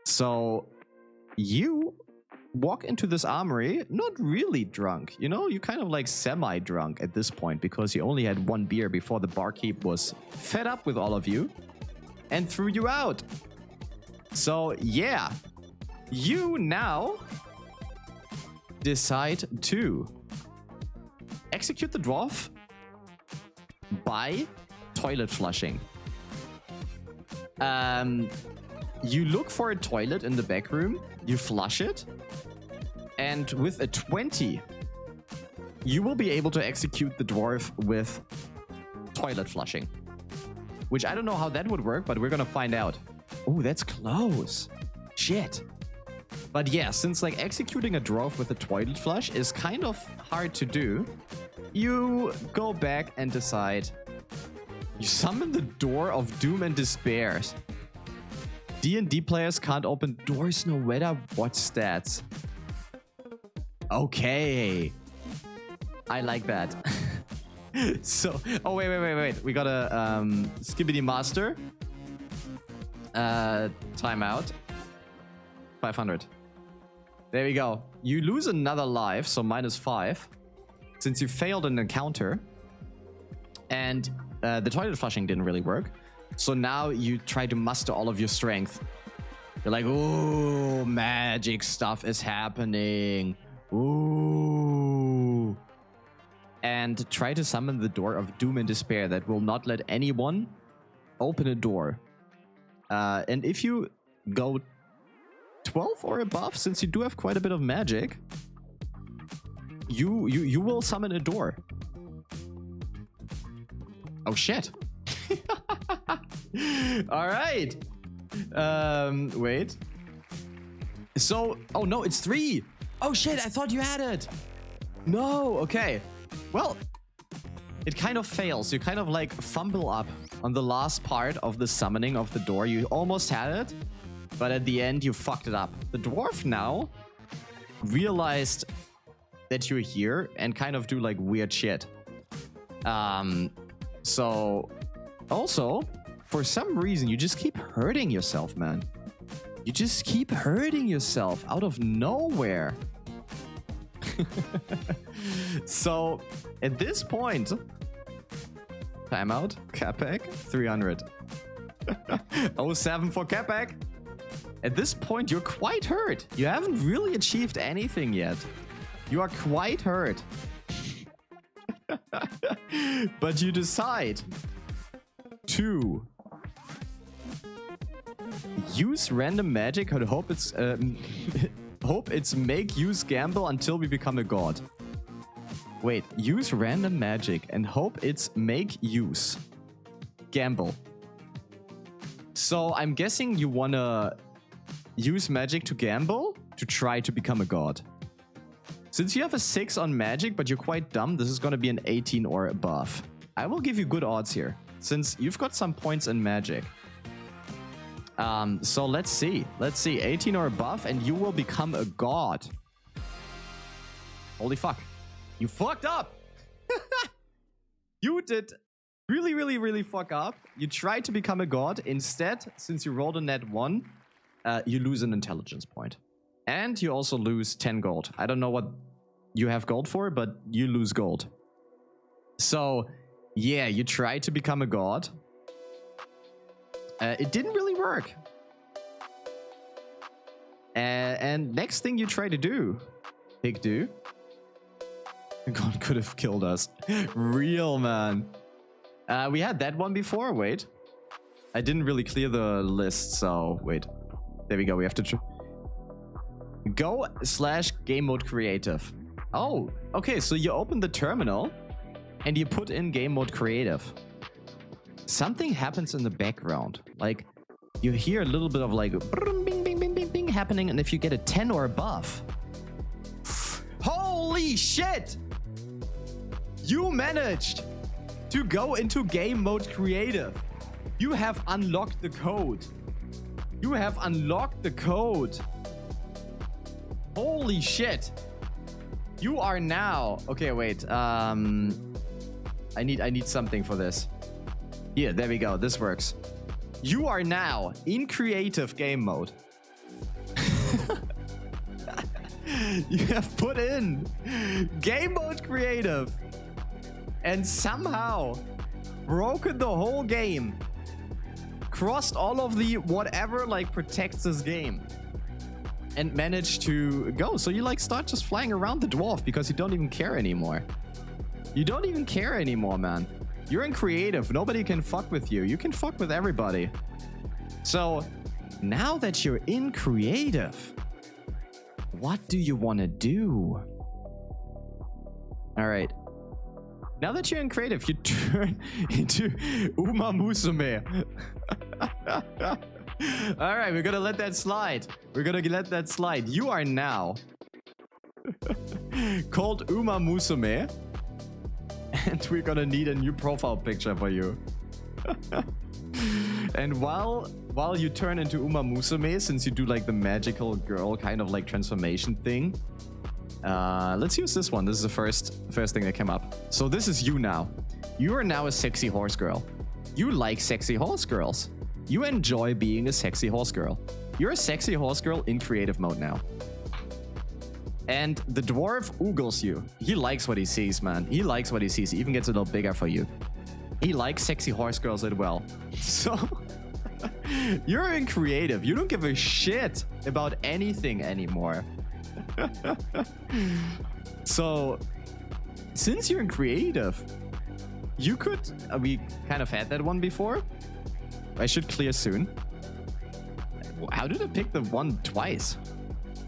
S1: So you walk into this armory, not really drunk, you know, you kind of like semi-drunk at this point because you only had 1 beer before the barkeep was fed up with all of you and threw you out. So yeah, you now decide to execute the dwarf by toilet flushing. You look for a toilet in the back room, you flush it, and with a 20, you will be able to execute the dwarf with toilet flushing. Which I don't know how that would work, but we're gonna find out. Oh, that's close. Shit. But yeah, since like executing a dwarf with a toilet flush is kind of hard to do, you go back and decide. You summon the door of doom and despair. D&D players can't open doors no matter what stats. Okay. I like that. So, oh wait. We got a Skibbity Master. Timeout. 500. There we go. You lose another life, so -5, since you failed an encounter. And the toilet flushing didn't really work. So now you try to muster all of your strength. You're like, ooh, magic stuff is happening. Ooh. And try to summon the door of doom and despair that will not let anyone open a door. And if you go 12 or above, since you do have quite a bit of magic, you will summon a door. Oh shit. All right. Wait. So, oh no, it's 3. Oh shit, I thought you had it. No, okay. Well, it kind of fails. You kind of like fumble up on the last part of the summoning of the door. You almost had it, but at the end you fucked it up. The dwarf now realized that you're here and kind of do like weird shit. So also, for some reason, you just keep hurting yourself, man. You just keep hurting yourself out of nowhere. So, at this point... Timeout. Capac. 300. 07 for Capac. At this point, you're quite hurt. You haven't really achieved anything yet. You are quite hurt. But you decide to use random magic and hope it's make use gamble until we become a god. Wait, use random magic and hope it's make use gamble. So I'm guessing you wanna use magic to gamble to try to become a god. Since you have a 6 on magic, but you're quite dumb, this is gonna be an 18 or above. I will give you good odds here, since you've got some points in magic. So let's see. Let's see, 18 or above, and you will become a god. Holy fuck. You fucked up! You did really fuck up. You tried to become a god. Instead, since you rolled a net 1, you lose an intelligence point. And you also lose 10 gold. I don't know what you have gold for, but you lose gold. So, yeah, you tried to become a god. It didn't really work. And next thing you try to do, Pig do. God could have killed us. Real, man. We had that one before. Wait. I didn't really clear the list, so wait. There we go. We have to go/game mode creative. Oh, okay. So you open the terminal and you put in game mode creative. Something happens in the background. Like you hear a little bit of like bing, bing, bing, bing, bing happening. And if you get a 10 or above, holy shit! You managed to go into game mode creative. You have unlocked the code. You have unlocked the code. Holy shit. You are now... Okay, wait. I need something for this. Here, there we go. This works. You are now in creative game mode. You have put in game mode creative and somehow broken the whole game. Crossed all of the whatever like protects this game and managed to go. So you like start just flying around the dwarf because you don't even care anymore. You don't even care anymore, man. You're in creative. Nobody can fuck with you. You can fuck with everybody. So now that you're in creative, what do you want to do? All right. Now that you're in creative, you turn into Uma Musume. All right, we're gonna let that slide. We're gonna let that slide. You are now called Uma Musume. And we're gonna need a new profile picture for you. And while you turn into Uma Musume, since you do like the magical girl kind of like transformation thing, let's use this one. This is the first thing that came up. So this is you now. You are now a sexy horse girl. You like sexy horse girls. You enjoy being a sexy horse girl. You're a sexy horse girl in creative mode now. And the dwarf oogles you. He likes what he sees, man. He likes what he sees. He even gets a little bigger for you. He likes sexy horse girls as well. So you're in creative. You don't give a shit about anything anymore. So since you're in creative, you could... we kind of had that one before. I should clear soon. How did I pick the one twice?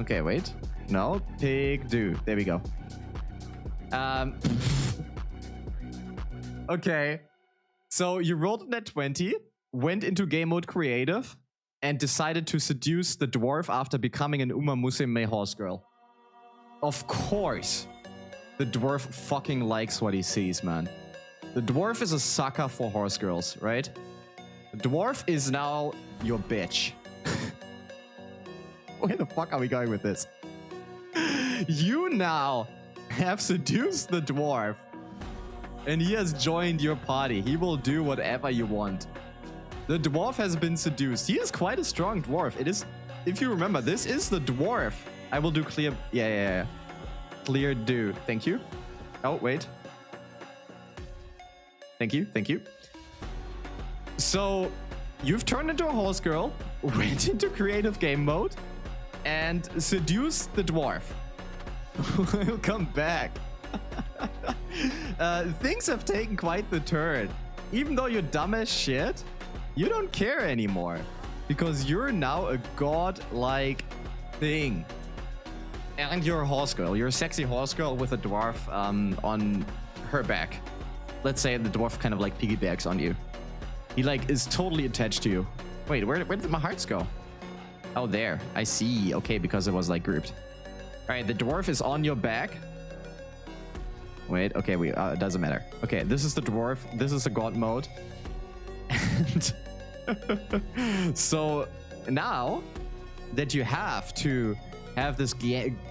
S1: Okay, wait. No, pig do. There we go. Okay. So you rolled net 20, went into game mode creative, and decided to seduce the dwarf after becoming an Uma Musume horse girl. Of course, the dwarf fucking likes what he sees, man. The dwarf is a sucker for horse girls, right? The dwarf is now your bitch. Where the fuck are we going with this? You now have seduced the dwarf, and he has joined your party. He will do whatever you want. The dwarf has been seduced. He is quite a strong dwarf. It is if you remember, this is the dwarf. I will do clear. Yeah. Clear do. Thank you. Oh, wait. Thank you. So, you've turned into a horse girl, went into creative game mode, and seduced the dwarf. We'll come back. Things have taken quite the turn. Even though you're dumb as shit, you don't care anymore. Because you're now a god-like thing. And you're a horse girl. You're a sexy horse girl with a dwarf on her back. Let's say the dwarf kind of like piggybacks on you. He like is totally attached to you. Wait, where did my hearts go? Oh, there. I see. Okay, because it was like grouped. All right, the dwarf is on your back. Wait, okay, it doesn't matter. Okay, this is the dwarf. This is the god mode. And so now that you have to have this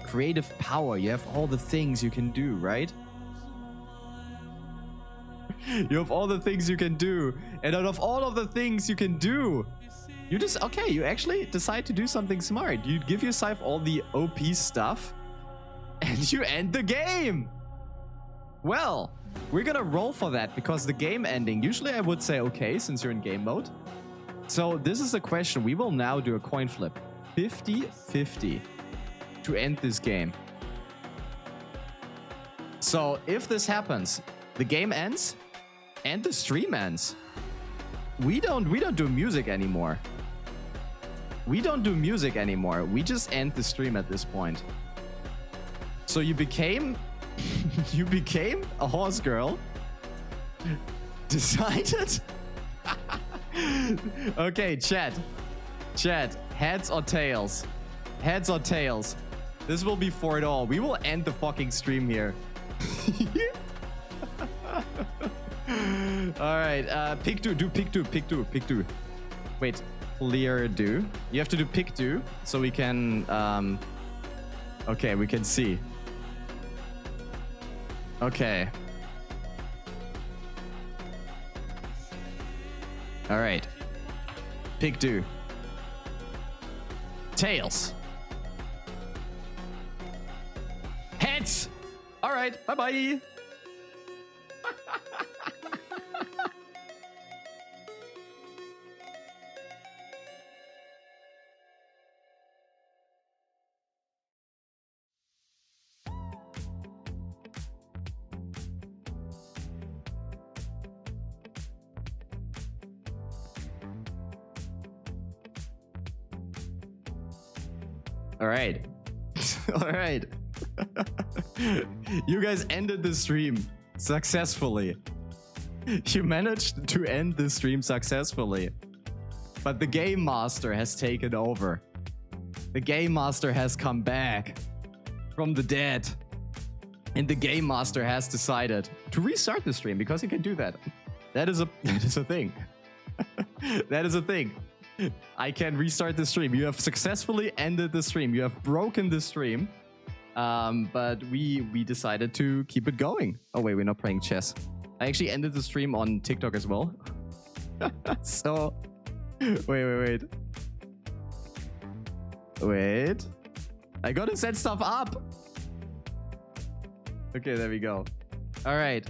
S1: creative power, you have all the things you can do, right? You have all the things you can do. And out of all of the things you can do, you you actually decide to do something smart. You give yourself all the OP stuff and you end the game. Well, we're gonna roll for that because the game ending, usually I would say okay, since you're in game mode. So this is the question. We will now do a coin flip. 50-50 to end this game. So if this happens, the game ends and the stream ends. We don't do music anymore. We don't do music anymore. We just end the stream at this point. So you became you became a horse girl. Decided. Okay, chat, heads or tails? Heads or tails? This will be for it all. We will end the fucking stream here. All right, pick do pick do. Wait, clear do. You have to do pick do so we can okay, we can see. Okay. All right. Pick do. Tails. Heads. All right. Bye-bye. All right. All right. You guys ended the stream successfully. You managed to end the stream successfully. But the Game Master has taken over. The Game Master has come back from the dead. And the Game Master has decided to restart the stream because he can do that. That is a thing. That is a thing. I can restart the stream. You have successfully ended the stream. You have broken the stream. But we decided to keep it going. Oh wait, we're not playing chess. I actually ended the stream on TikTok as well. So wait. I gotta set stuff up. Okay, there we go. All right.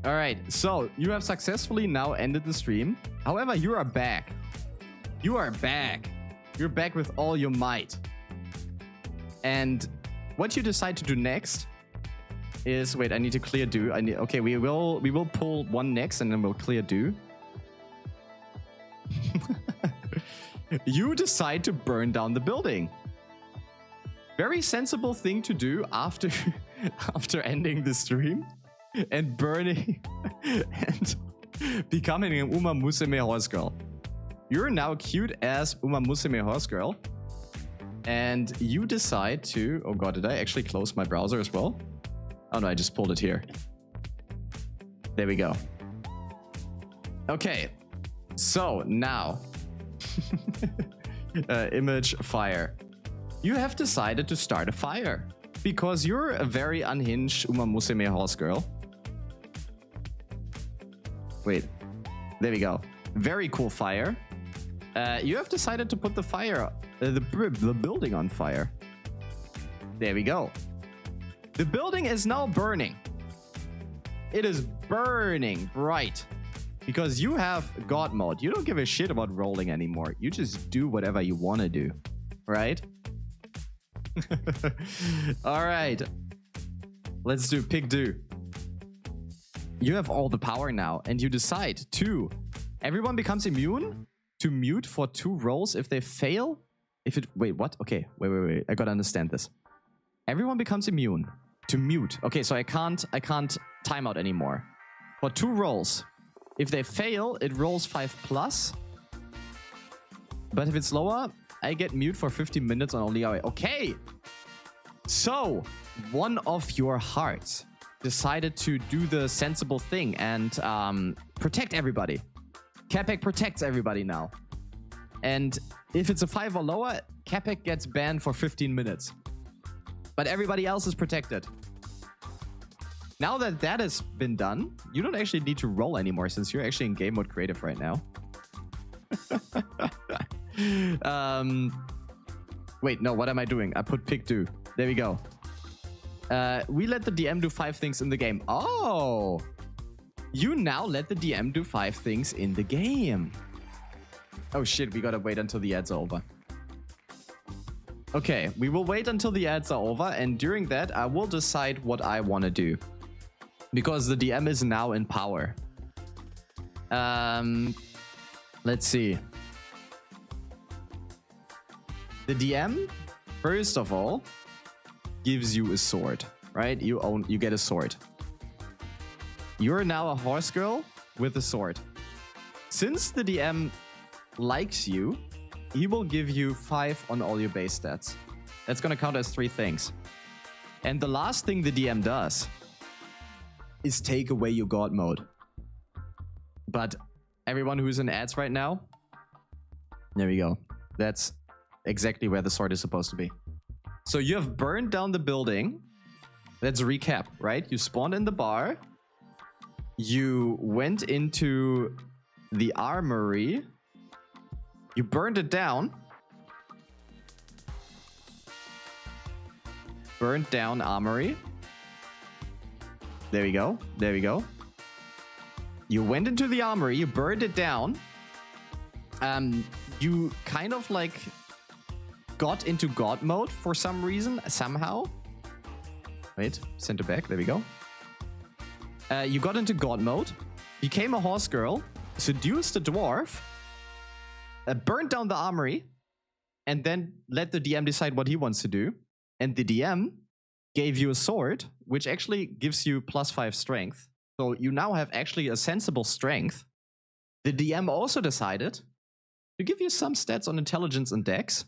S1: All right, so you have successfully now ended the stream. However, you are back. You are back. You're back with all your might. And what you decide to do next is, wait, I need to clear do. Okay, we will pull one next and then we'll clear do. You decide to burn down the building. Very sensible thing to do after ending the stream. And burning and becoming an Uma Musume horse girl. You're now cute as Uma Musume horse girl. And you decide to... Oh god, did I actually close my browser as well? Oh no, I just pulled it here. There we go. Okay. So now... image fire. You have decided to start a fire. Because you're a very unhinged Uma Musume horse girl. Wait, there we go. Very cool fire. You have decided to put the building on fire. There we go. The building is now burning. It is burning bright. Because you have God mode. You don't give a shit about rolling anymore. You just do whatever you want to do. Right? Alright. Let's do pick do. You have all the power now. And you decide to... Everyone becomes immune to mute for 2 rolls if they fail. Wait, what? Okay, wait. I gotta understand this. Everyone becomes immune to mute. Okay, so I can't time out anymore. For 2 rolls. If they fail, it rolls 5+. But if it's lower, I get mute for 15 minutes on only hour. Okay. So, one of your hearts decided to do the sensible thing and protect everybody. Capek protects everybody now. And if it's a 5 or lower, Capek gets banned for 15 minutes. But everybody else is protected. Now that that has been done, you don't actually need to roll anymore since you're actually in game mode creative right now. Wait, no, what am I doing? I put pick do. There we go. We let the DM do 5 things in the game. Oh! You now let the DM do 5 things in the game. Oh shit, we gotta wait until the ads are over. Okay, we will wait until the ads are over, and during that, I will decide what I want to do. Because the DM is now in power. Let's see. The DM, first of all, gives you a sword, right? You get a sword. You're now a horse girl with a sword. Since the DM likes you, he will give you 5 on all your base stats. That's gonna count as 3 things. And the last thing the DM does is take away your God mode. But everyone who's in ads right now, there we go. That's exactly where the sword is supposed to be. So you have burned down the building. Let's recap, right? You spawned in the bar. You went into the armory. You burned it down. Burned down armory. There we go. There we go. You went into the armory. You burned it down. You kind of like got into God mode for some reason, somehow. Wait, center back. There we go. You got into God mode, became a horse girl, seduced a dwarf, burned down the armory, and then let the DM decide what he wants to do. And the DM gave you a sword, which actually gives you +5 strength. So you now have actually a sensible strength. The DM also decided to give you some stats on intelligence and dex.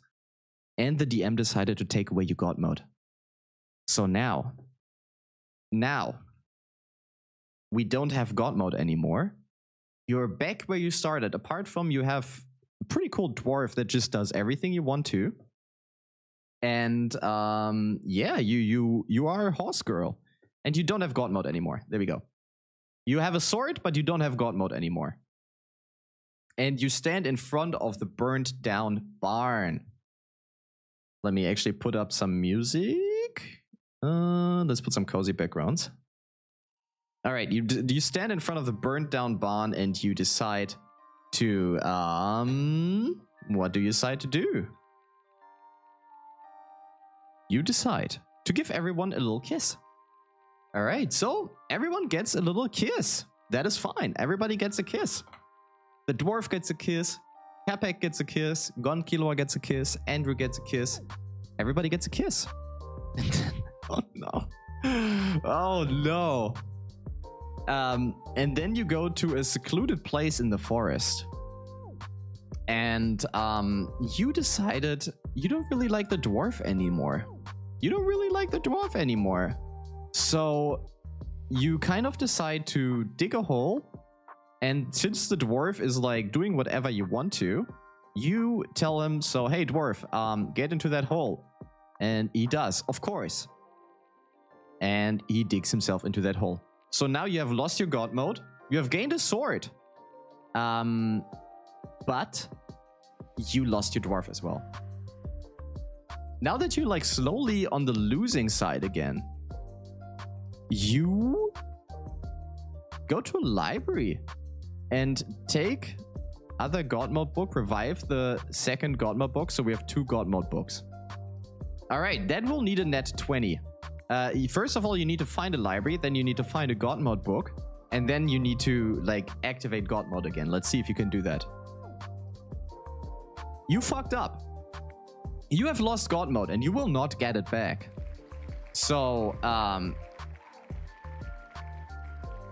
S1: And the DM decided to take away your God mode. So now, we don't have God mode anymore. You're back where you started. Apart from you have a pretty cool dwarf that just does everything you want to. And yeah, you are a horse girl. And you don't have God mode anymore. There we go. You have a sword, but you don't have God mode anymore. And you stand in front of the burnt down barn. Let me actually put up some music. Let's put some cozy backgrounds. All right, you stand in front of the burnt down barn and you decide to, what do you decide to do? You decide to give everyone a little kiss. All right, so everyone gets a little kiss. That is fine. Everybody gets a kiss. The dwarf gets a kiss. Capek gets a kiss. Gonkiloa gets a kiss. Andrew gets a kiss. Everybody gets a kiss. And then, oh no. Oh no. And then you go to a secluded place in the forest. And you decided you don't really like the dwarf anymore. You don't really like the dwarf anymore. So you kind of decide to dig a hole. And since the dwarf is like doing whatever you want to, you tell him, so, hey dwarf, get into that hole. And he does, of course. And he digs himself into that hole. So now you have lost your God mode. You have gained a sword. But you lost your dwarf as well. Now that you're like slowly on the losing side again, you go to a library and take other god mode book, revive the second god mode book, so we have 2 god mode books. All right, that will need a net 20. First of all, you need to find a library, then you need to find a god mode book, and then you need to like activate god mode again. Let's see if you can do that. You fucked up. You have lost god mode and you will not get it back. So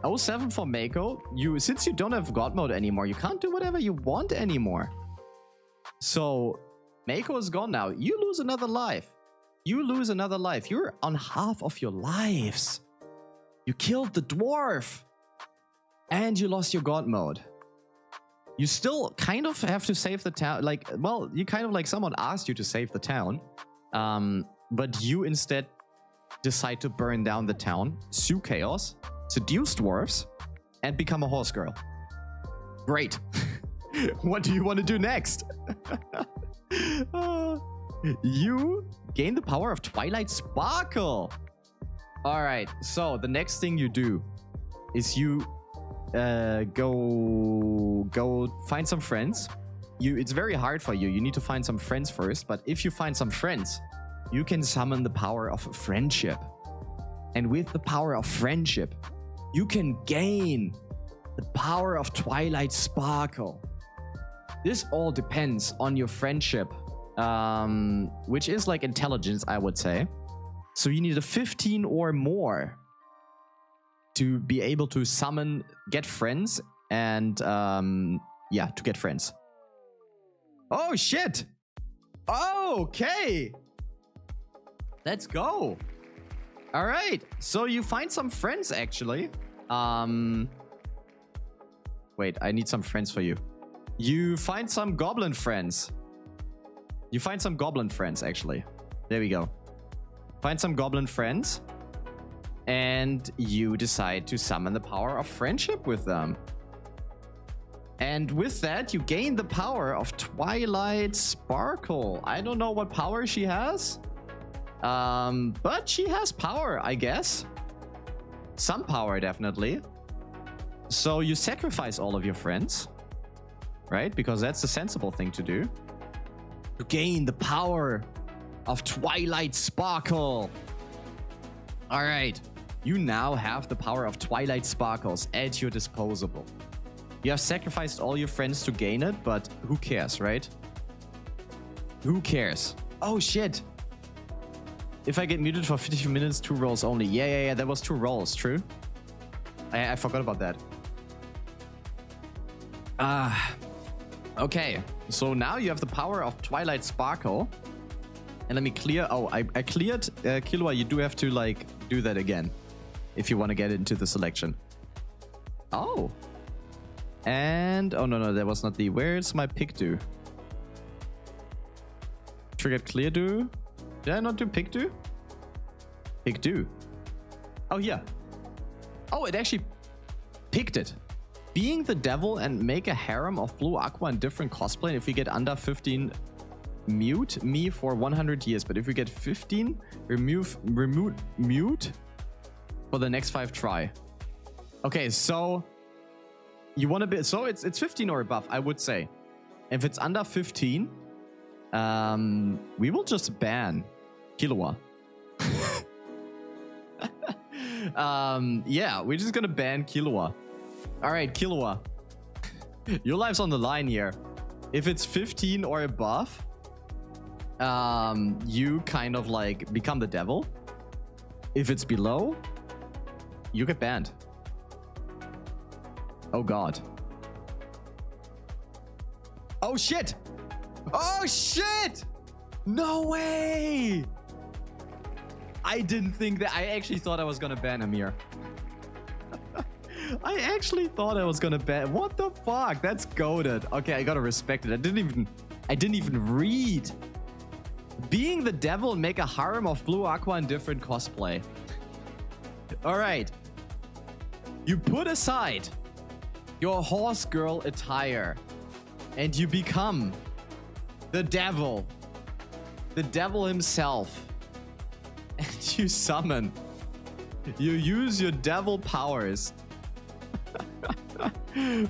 S1: 07 for Mako. Since you don't have god mode anymore, you can't do whatever you want anymore. So Mako is gone now. You lose another life. You lose another life. You're on half of your lives. You killed the dwarf. And you lost your god mode. You still kind of have to save the town. Like, well, you kind of like someone asked you to save the town. But you instead decide to burn down the town, sue chaos, seduce dwarves, and become a horse girl. Great. What do you want to do next? You gain the power of Twilight Sparkle. All right, so the next thing you do is you go find some friends. It's very hard for you. You need to find some friends first, but if you find some friends, you can summon the power of friendship. And with the power of friendship, you can gain the power of Twilight Sparkle. This all depends on your friendship, which is like intelligence, I would say. So you need a 15 or more to be able to summon, get friends, and yeah, to get friends. Oh shit! Okay! Let's go! Alright, so you find some friends actually. Wait, I need some friends for you. You find some goblin friends. You find some goblin friends actually. There we go. Find some goblin friends. And you decide to summon the power of friendship with them. And with that, you gain the power of Twilight Sparkle. I don't know what power she has. But she has power, I guess. Some power, definitely. So you sacrifice all of your friends. Right? Because that's the sensible thing to do. To gain the power of Twilight Sparkle. Alright. You now have the power of Twilight Sparkles at your disposal. You have sacrificed all your friends to gain it, but who cares, right? Who cares? Oh, shit. If I get muted for 50 minutes, 2 rolls only. Yeah, that was 2 rolls, true? I forgot about that. Okay. So now you have the power of Twilight Sparkle. And let me clear... Oh, I cleared Killua. You do have to, like, do that again if you want to get into the selection. Oh. And... Oh, no, that was not the... Where's my pick do? Triggered clear do? Did I not do pick do? Pick do. Oh, yeah. Oh, it actually picked it. Being the devil and make a harem of BluAqwa and different cosplay. If we get under 15, mute me for 100 years. But if we get 15, remove mute for the next 5 try. Okay, so you want to be... So it's 15 or above, I would say. If it's under 15, we will just ban Killua. Yeah, we're just gonna ban Killua. Alright, Killua. Your life's on the line here. If it's 15 or above, you kind of like become the devil. If it's below, you get banned. Oh god. Oh shit! Oh shit! No way! I didn't think that. I actually thought I was gonna ban him here. I actually thought I was gonna ban. What the fuck? That's goated. Okay, I gotta respect it. I didn't even read. Being the devil and make a harem of BluAqwa and different cosplay. Alright. You put aside your horse girl attire and you become The devil. The devil himself. And you summon. You use your devil powers.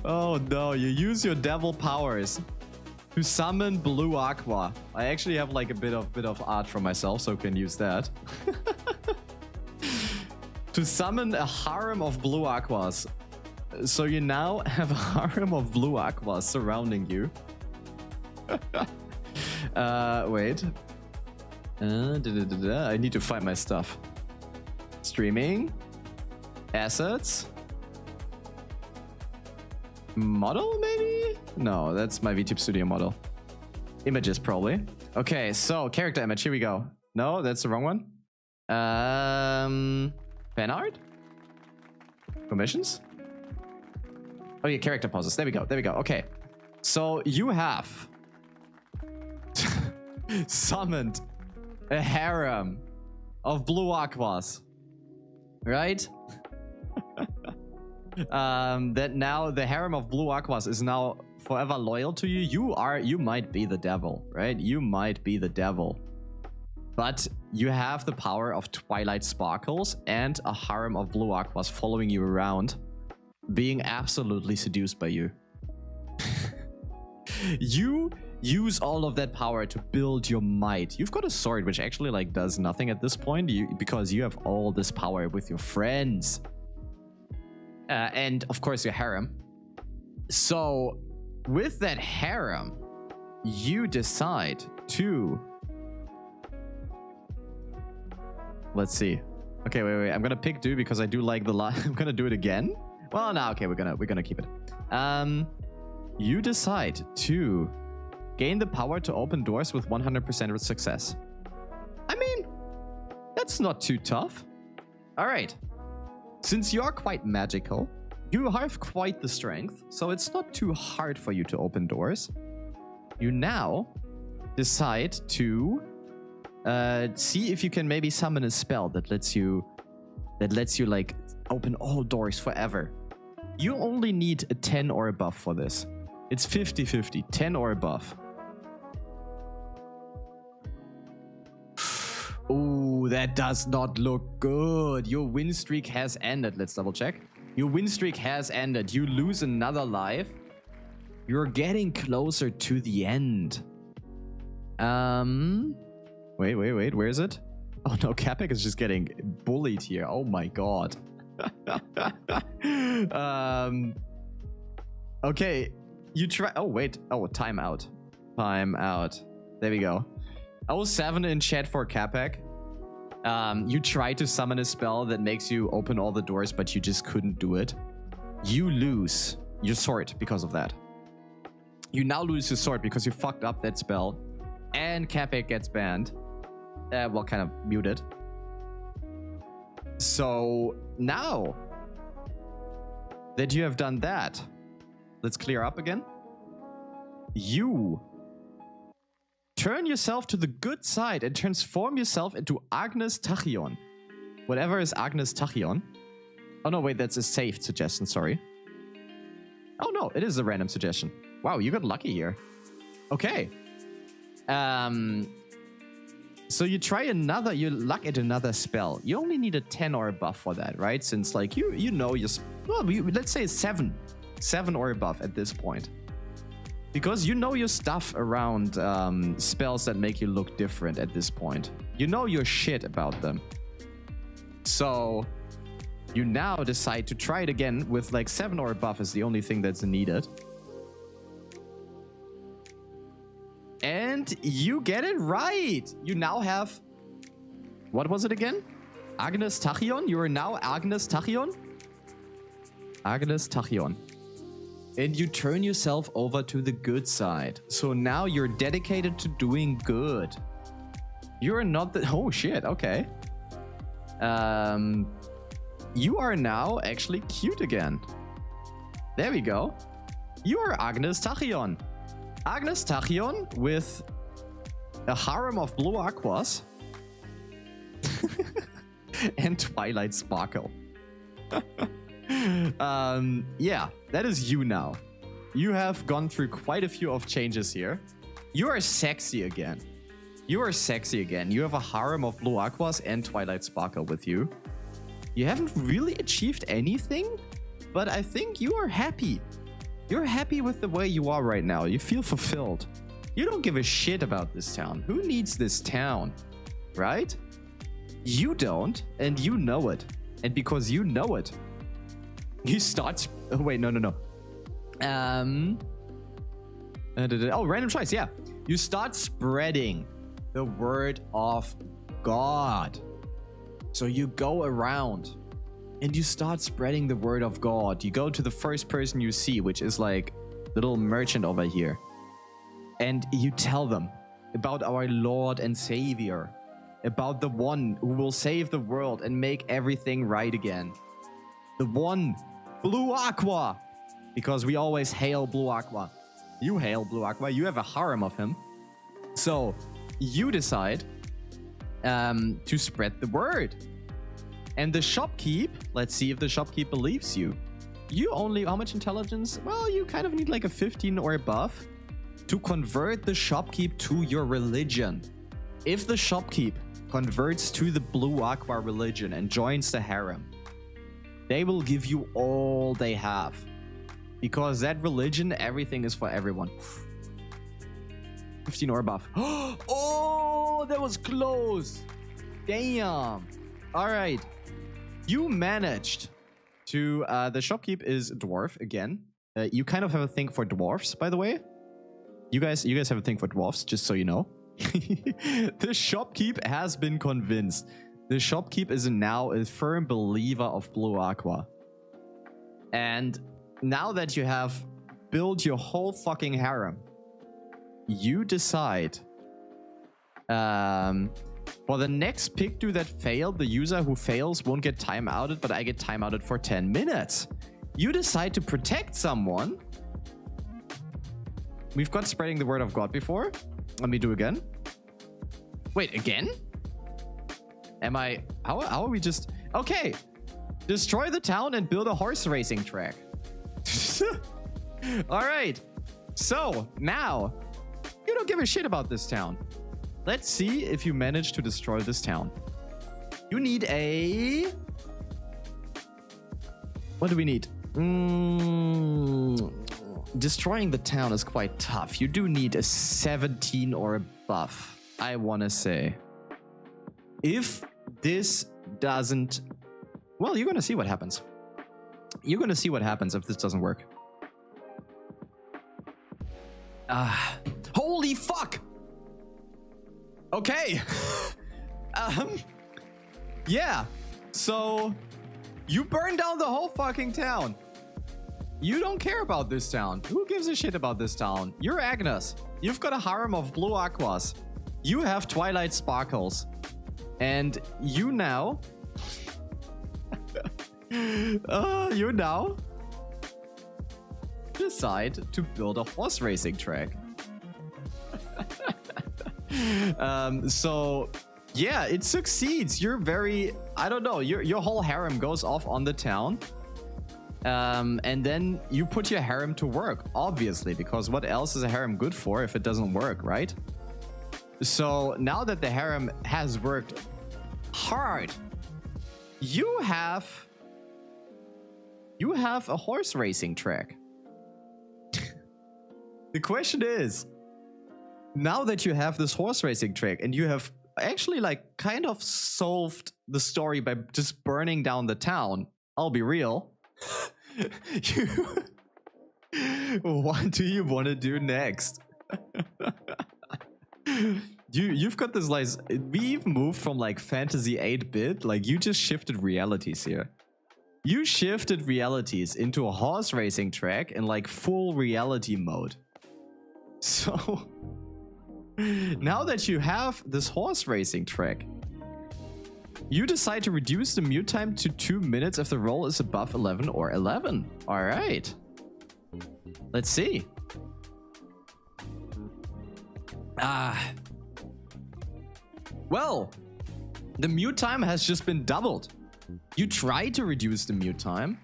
S1: Oh no, you use your devil powers to summon BluAqwa. I actually have like a bit of art for myself, so can use that. To summon a harem of BluAqwas. So you now have a harem of BluAqwas surrounding you. Wait. I need to find my stuff. Streaming. Assets. Model, maybe? No, that's my VTube Studio model. Images, probably. Okay, so character image. Here we go. No, that's the wrong one. Fan art? Commissions? Oh yeah, character poses. There we go. There we go. Okay. So you have summoned a harem of BluAqwas. Right? That now the harem of BluAqwas is now forever loyal to you. You might be the devil, right? You might be the devil. But you have the power of Twilight Sparkles and a harem of BluAqwas following you around, being absolutely seduced by you. You use all of that power to build your might. You've got a sword which actually like does nothing at this point because you have all this power with your friends. And of course your harem. So with that harem, you decide to... Let's see. Okay, wait. I'm gonna pick do because I do like the line. I'm gonna do it again. Well, no, okay, we're gonna keep it. You decide to gain the power to open doors with 100% of success. I mean, that's not too tough. All right. Since you are quite magical, you have quite the strength, so it's not too hard for you to open doors. You now decide to see if you can maybe summon a spell that lets you like open all doors forever. You only need a 10 or above for this. It's 50-50, 10 or above. Oh, that does not look good. Your win streak has ended. Let's double check. Your win streak has ended. You lose another life. You're getting closer to the end. Wait. Where is it? Oh no, Capek is just getting bullied here. Oh my god. Okay. You try. Oh wait. Oh, time out. Time out. There we go. 07 in chat for Capek. You try to summon a spell that makes you open all the doors, but you just couldn't do it. You lose your sword because of that. You now lose your sword because you fucked up that spell, and Capek gets banned. Well, kind of muted. So now that you have done that, let's clear up again. You turn yourself to the good side and transform yourself into Agnes Tachyon. Whatever is Agnes Tachyon. Oh no, wait, that's a safe suggestion, sorry. Oh no, it is a random suggestion. Wow, you got lucky here. Okay. So you try another, you luck at another spell. You only need a 10 or above for that, right? Since like you know your, well, let's say 7 or above at this point. Because you know your stuff around spells that make you look different at this point. You know your shit about them. So you now decide to try it again with like 7 or above is the only thing that's needed. And you get it right. You now have... What was it again? Agnes Tachyon? You are now Agnes Tachyon? Agnes Tachyon. And you turn yourself over to the good side. So now you're dedicated to doing good. You're not the... Oh shit, okay. You are now actually cute again. There we go. You are Agnes Tachyon. Agnes Tachyon with a harem of BluAqwas and Twilight Sparkle. Yeah, that is you now. You have gone through quite a few of changes here. You are sexy again. You are sexy again. You have a harem of BluAqwas and Twilight Sparkle with you. You haven't really achieved anything, but I think you are happy. You're happy with the way you are right now. You feel fulfilled. You don't give a shit about this town. Who needs this town? Right? You don't, and you know it. And because you know it, you start... Oh, wait, no. Oh, random choice, yeah. You start spreading the word of God. So you go around and you start spreading the word of God. You go to the first person you see, which is like little merchant over here. And you tell them about our Lord and Savior. About the one who will save the world and make everything right again. The one, BluAqwa. Because we always hail BluAqwa. You hail BluAqwa. You have a harem of him. So you decide to spread the word. And the shopkeep, let's see if the shopkeep believes you. You only, how much intelligence? Well, you kind of need like a 15 or above to convert the shopkeep to your religion. If the shopkeep converts to the BluAqwa religion and joins the harem, they will give you all they have. Because that religion, everything is for everyone. 15 or above. Oh, that was close. Damn. All right. You managed to... the shopkeep is dwarf again. You kind of have a thing for dwarfs, by the way. You guys have a thing for dwarfs, just so you know. The shopkeep has been convinced. The shopkeep is now a firm believer of BluAqwa. And now that you have built your whole fucking harem, you decide for the next pick-do that failed, the user who fails won't get time-outed, but I get time-outed for 10 minutes. You decide to protect someone. We've got spreading the word of God before. Let me do again. Wait, again? Am I... How are we just... Okay. Destroy the town and build a horse racing track. Alright. So, now, you don't give a shit about this town. Let's see if you manage to destroy this town. You need a... What do we need? Destroying the town is quite tough. You do need a 17 or above, I want to say. If this doesn't... Well, you're going to see what happens. You're going to see what happens if this doesn't work. Holy fuck! Okay. Yeah. So, you burn down the whole fucking town. You don't care about this town. Who gives a shit about this town? You're Agnes. You've got a harem of BluAqwas. You have Twilight Sparkles. And you now... you now... decide to build a horse racing track. So... yeah, it succeeds. You're very... I don't know. Your whole harem goes off on the town. And then you put your harem to work, obviously, because what else is a harem good for if it doesn't work, right? So now that the harem has worked hard, you have a horse racing track. The question is, now that you have this horse racing track and you have actually like kind of solved the story by just burning down the town, I'll be real. What do you want to do next? You've got this like, we've moved from like fantasy 8-bit, like you just shifted realities here. You shifted realities into a horse racing track in like full reality mode. So now that you have this horse racing track, you decide to reduce the mute time to 2 minutes if the roll is above 11 or 11. All right. Let's see. Well, the mute time has just been doubled. You try to reduce the mute time,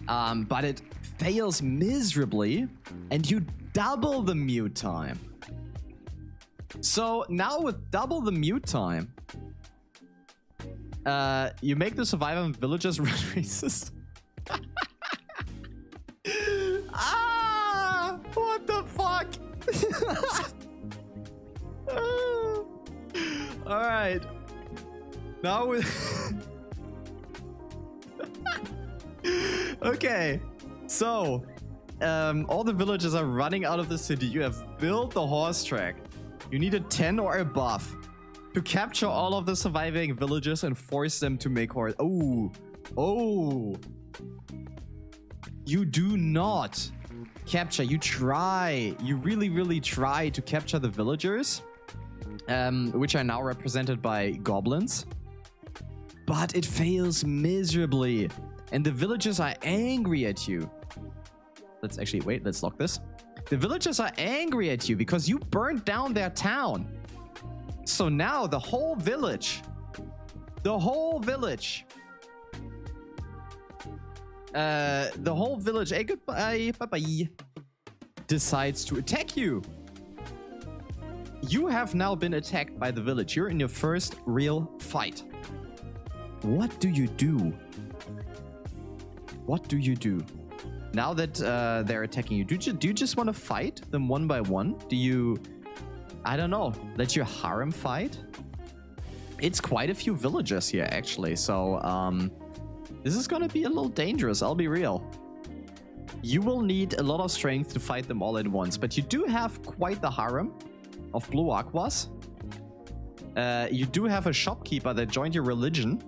S1: but it fails miserably, and you double the mute time. So now with double the mute time, you make the survivor and villagers run races. Ah! What the fuck? Alright. Now with... Okay. So, all the villagers are running out of the city. You have built the horse track. You need a 10 or above to capture all of the surviving villagers and force them to make horse. Oh. Oh. You do not capture. You try. You really, really try to capture the villagers, which are now represented by goblins. But it fails miserably. And the villagers are angry at you. Let's actually, wait, let's lock this. The villagers are angry at you because you burned down their town. So now the whole village, hey, goodbye, bye-bye, decides to attack you. You have now been attacked by the village. You're in your first real fight. What do you do? What do you do? Now that they're attacking you, do you just want to fight them one by one? Do you, I don't know, let your harem fight? It's quite a few villagers here, actually. So, this is gonna be a little dangerous, I'll be real. You will need a lot of strength to fight them all at once, but you do have quite the harem of BluAqwas. You do have a shopkeeper that joined your religion,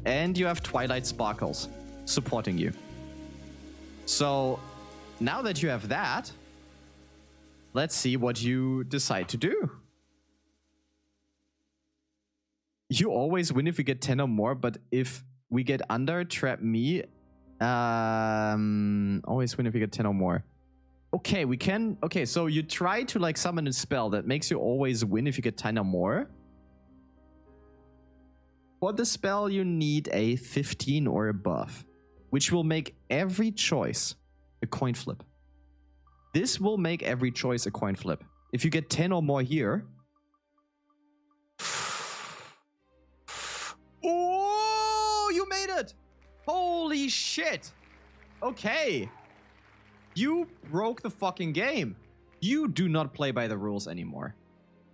S1: and you have Twilight Sparkles supporting you. So, now that you have that, let's see what you decide to do. You always win if you get 10 or more, but if we get under, trap me. Always win if you get 10 or more. Okay, we can... Okay, so you try to like summon a spell that makes you always win if you get 10 or more. For the spell, you need a 15 or above, which will make every choice a coin flip. This will make every choice a coin flip. If you get 10 or more here... Oh, you made it! Holy shit! Okay. You broke the fucking game. You do not play by the rules anymore.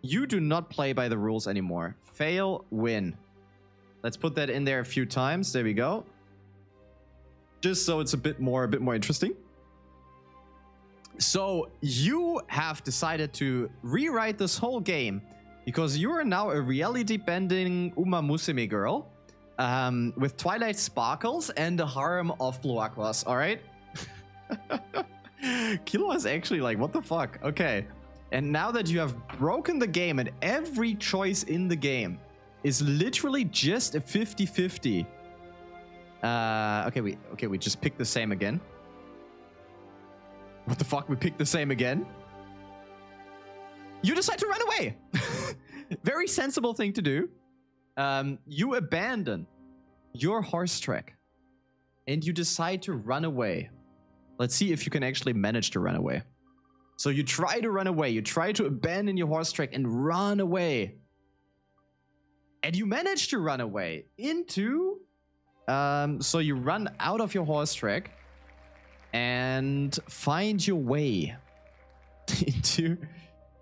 S1: You do not play by the rules anymore. Fail, win. Let's put that in there a few times. There we go. Just so it's a bit more interesting. So you have decided to rewrite this whole game because you are now a reality-bending Uma Musume girl with Twilight Sparkles and the harem of BluAqwas. All right. Kilo is actually like, what the fuck? Okay. And now that you have broken the game and every choice in the game is literally just a 50-50. Okay, we just picked the same again. What the fuck? We picked the same again? You decide to run away. Very sensible thing to do. You abandon your horse track and you decide to run away. Let's see if you can actually manage to run away. So you try to run away. You try to abandon your horse track and run away. And you manage to run away into... so you run out of your horse track and find your way into...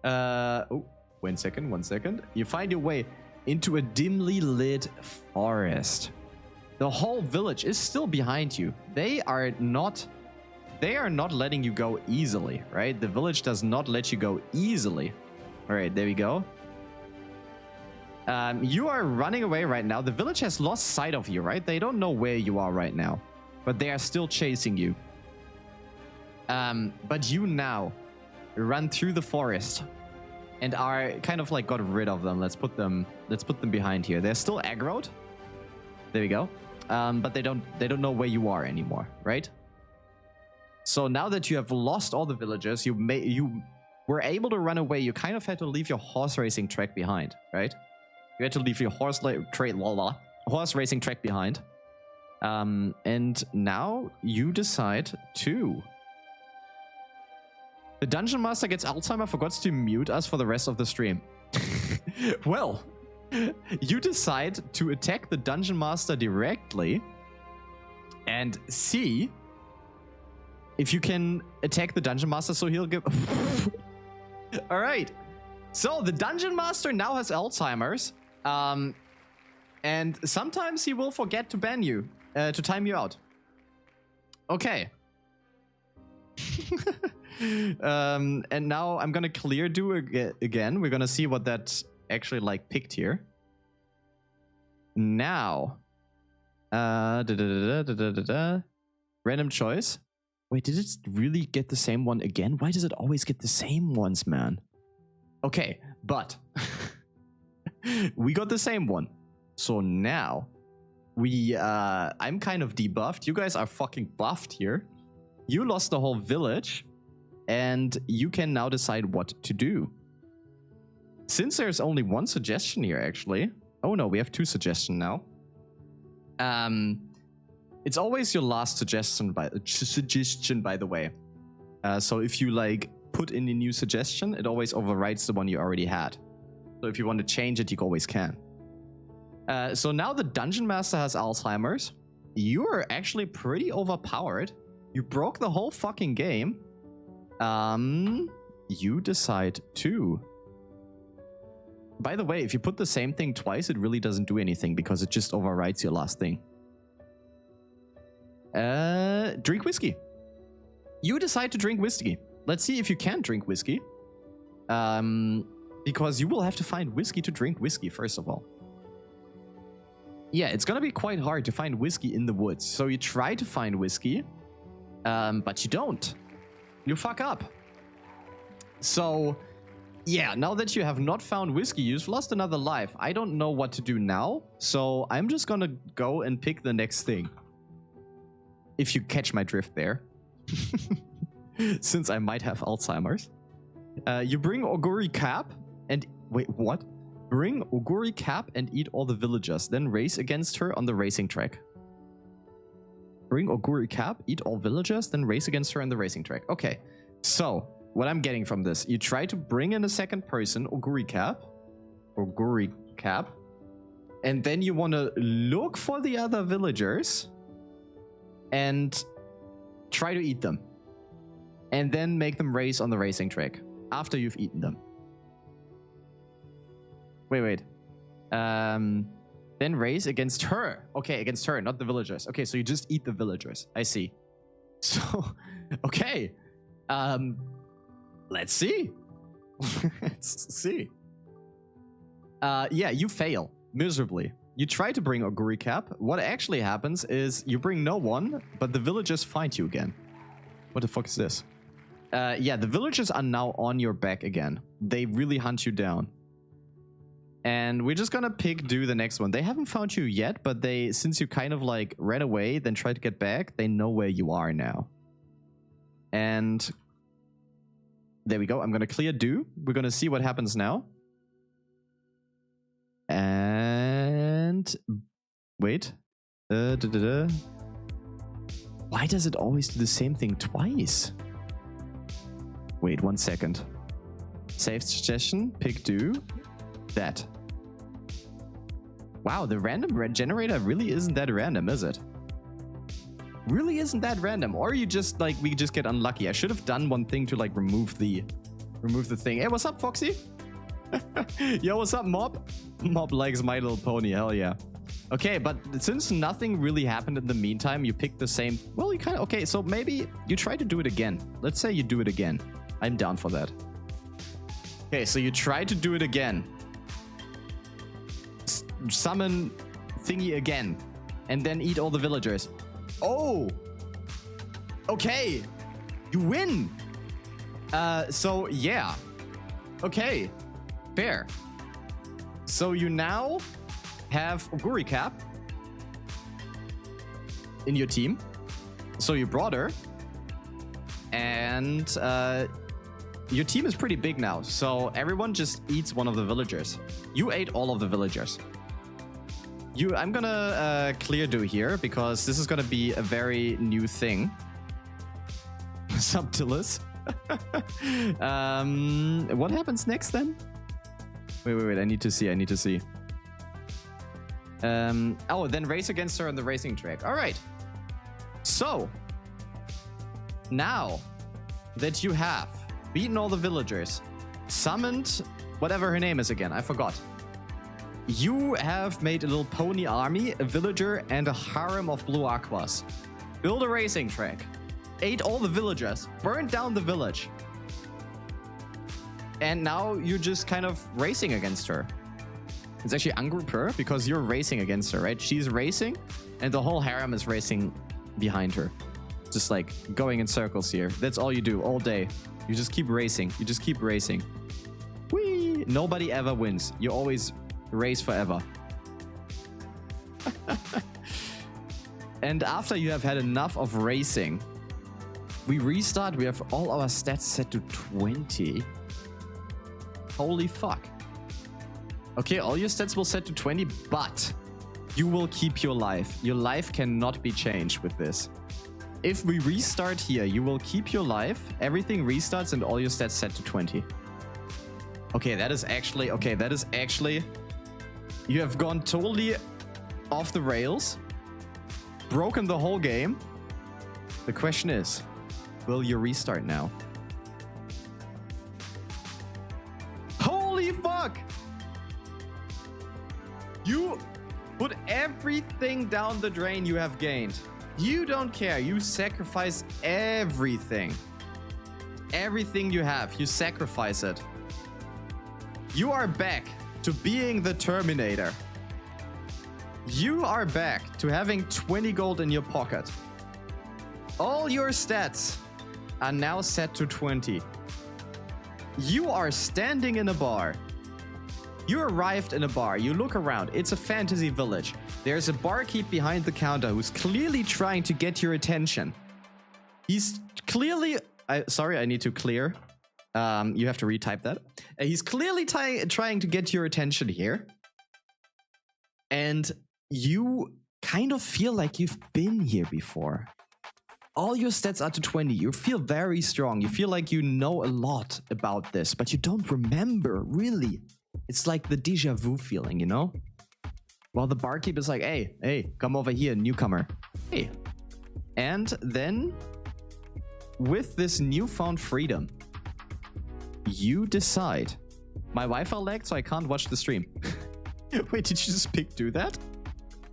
S1: oh, one second. You find your way into a dimly lit forest. The whole village is still behind you. They are not letting you go easily, right? The village does not let you go easily. All right, there we go. You are running away right now. The village has lost sight of you, right? They don't know where you are right now, but they are still chasing you. But you now run through the forest and are kind of like got rid of them. Let's put them behind here. They're still aggroed. There we go. But they don't know where you are anymore, right? So now that you have lost all the villagers, you were able to run away. You kind of had to leave your horse racing track behind, right? You had to leave your horse racing track behind. And now you decide to... The Dungeon Master gets Alzheimer, forgot to mute us for the rest of the stream. Well, you decide to attack the Dungeon Master directly and see if you can attack the Dungeon Master so he'll give... Alright. So the Dungeon Master now has Alzheimer's. And sometimes he will forget to ban you, to time you out. Okay. And now I'm gonna clear do again. We're gonna see what that's actually like picked here. Now, random choice. Wait, did it really get the same one again? Why does it always get the same ones, man? Okay, but we got the same one. So now we, I'm kind of debuffed. You guys are fucking buffed here. You lost the whole village, and you can now decide what to do. Since there's only one suggestion here, actually. Oh no, we have two suggestions now. It's always your last suggestion, by the way. So if you like put in a new suggestion, it always overwrites the one you already had. So if you want to change it, you always can. So now the Dungeon Master has Alzheimer's. You are actually pretty overpowered. You broke the whole fucking game. You decide to. By the way, if you put the same thing twice, it really doesn't do anything because it just overwrites your last thing. Drink whiskey. You decide to drink whiskey. Let's see if you can drink whiskey. Because you will have to find whiskey to drink whiskey, first of all. Yeah, it's gonna be quite hard to find whiskey in the woods. So you try to find whiskey, but you don't. You fuck up. So, yeah, now that you have not found whiskey, you've lost another life. I don't know what to do now, so I'm just gonna go and pick the next thing. If you catch my drift there. Since I might have Alzheimer's. You bring Oguri Cap and... Wait, what? Bring Oguri Cap and eat all the villagers, then race against her on the racing track. Bring Oguri Cap, eat all villagers, then race against her on the racing track. Okay, so what I'm getting from this, you try to bring in a second person, Oguri Cap, and then you want to look for the other villagers and try to eat them. And then make them race on the racing track after you've eaten them. Wait. Then race against her. Okay, against her, not the villagers. Okay, so you just eat the villagers. I see. So, okay. Let's see. Let's see. Yeah, you fail miserably. You try to bring Oguri Cap. What actually happens is you bring no one, but the villagers find you again. What the fuck is this? Yeah, the villagers are now on your back again. They really hunt you down. And we're just gonna do the next one. They haven't found you yet, but they, since you kind of like ran away, then tried to get back, they know where you are now. And there we go. I'm gonna clear do. We're gonna see what happens now. And wait. Why does it always do the same thing twice? Wait 1 second. Save suggestion, pick do. That. Wow, the random generator really isn't that random, is it? Really isn't that random. Or you just like, we just get unlucky. I should have done one thing to like remove the thing. Hey, what's up, Foxy? Yo, what's up, Mob? Mob likes My Little Pony, hell yeah. Okay, but since nothing really happened in the meantime, you picked the same... Well, you kind of... Okay, so maybe you try to do it again. Let's say you do it again. I'm down for that. Okay, so you try to do it again. Summon thingy again. And then eat all the villagers. Oh! Okay! You win! So, yeah. Okay. Fair. So you now have Oguri Cap in your team. So you brought her. And your team is pretty big now. So everyone just eats one of the villagers. You ate all of the villagers. I'm gonna clear do here because this is gonna be a very new thing. Subtilis. What happens next then? Wait. I need to see. Oh, then race against her on the racing track. All right. So, now that you have beaten all the villagers, summoned whatever her name is again, I forgot. You have made a little pony army, a villager, and a harem of BluAqwas. Build a racing track. Ate all the villagers. Burned down the village. And now you're just kind of racing against her. It's actually ungroup her because you're racing against her, right? She's racing and the whole harem is racing behind her. Just like going in circles here. That's all you do all day. You just keep racing. Whee! Nobody ever wins. You always race forever. And after you have had enough of racing, we restart. We have all our stats set to 20. Holy fuck. Okay, all your stats will set to 20, but you will keep your life. Your life cannot be changed with this. If we restart here, you will keep your life. Everything restarts and all your stats set to 20. Okay, that is actually... You have gone totally off the rails. Broken the whole game. The question is, will you restart now? Holy fuck! You put everything down the drain you have gained. You don't care. You sacrifice everything. Everything you have, you sacrifice it. You are back to being the Terminator. You are back to having 20 gold in your pocket. All your stats are now set to 20. You are standing in a bar. You arrived in a bar. You look around. It's a fantasy village. There's a barkeep behind the counter who's clearly trying to get your attention. He's clearly... sorry, I need to clear. You have to retype that. He's clearly trying to get your attention here. And you kind of feel like you've been here before. All your stats are to 20. You feel very strong. You feel like you know a lot about this, but you don't remember, really. It's like the déjà vu feeling, you know? While the barkeep is like, hey, come over here, newcomer. Hey. And then, with this newfound freedom, you decide, my Wi-Fi lagged, so I can't watch the stream. Wait, did you just do that?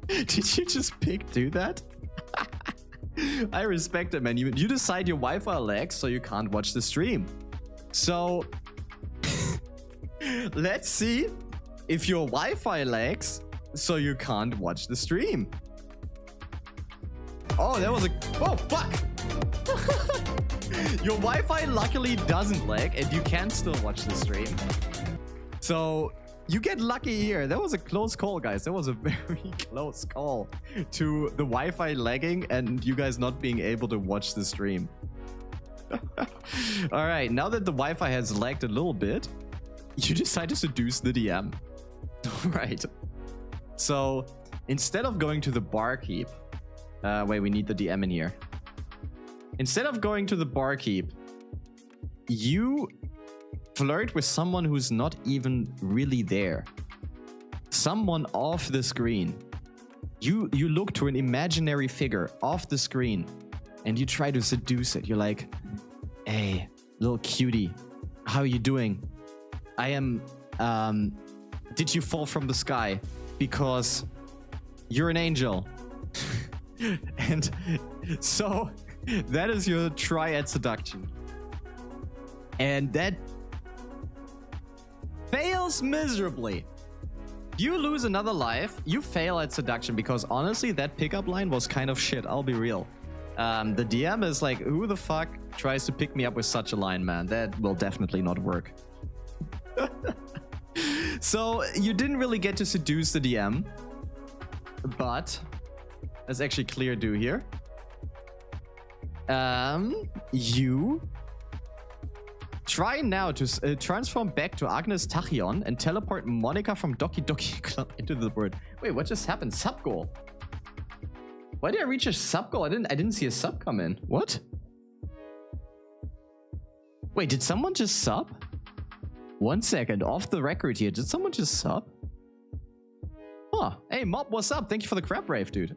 S1: Did you just do that? I respect it, man. You decide your Wi-Fi lags, so you can't watch the stream. So, let's see if your Wi-Fi lags, so you can't watch the stream. Oh, that was a... Oh, fuck! Your Wi-Fi luckily doesn't lag, and you can still watch the stream. So, you get lucky here. That was a close call, guys. That was a very close call to the Wi-Fi lagging and you guys not being able to watch the stream. All right, now that the Wi-Fi has lagged a little bit, you decide to seduce the DM. All right. So, instead of going to the barkeep... wait, we need the DM in here. Instead of going to the barkeep, you flirt with someone who's not even really there. Someone off the screen. You look to an imaginary figure off the screen and you try to seduce it. You're like, hey, little cutie, how are you doing? I am, did you fall from the sky? Because you're an angel. And so that is your triad seduction. And that fails miserably. You lose another life. You fail at seduction because honestly, that pickup line was kind of shit. I'll be real. The DM is like, who the fuck tries to pick me up with such a line, man? That will definitely not work. So you didn't really get to seduce the DM, but let's actually clear do here. You try now to transform back to Agnes Tachyon and teleport Monica from Doki Doki Club into the bird. Wait, what just happened? Sub goal. Why did I reach a sub goal? I didn't see a sub come in. What? Wait, did someone just sub? 1 second, off the record here. Did someone just sub? Huh. Hey, Mob, what's up? Thank you for the crab rave, dude.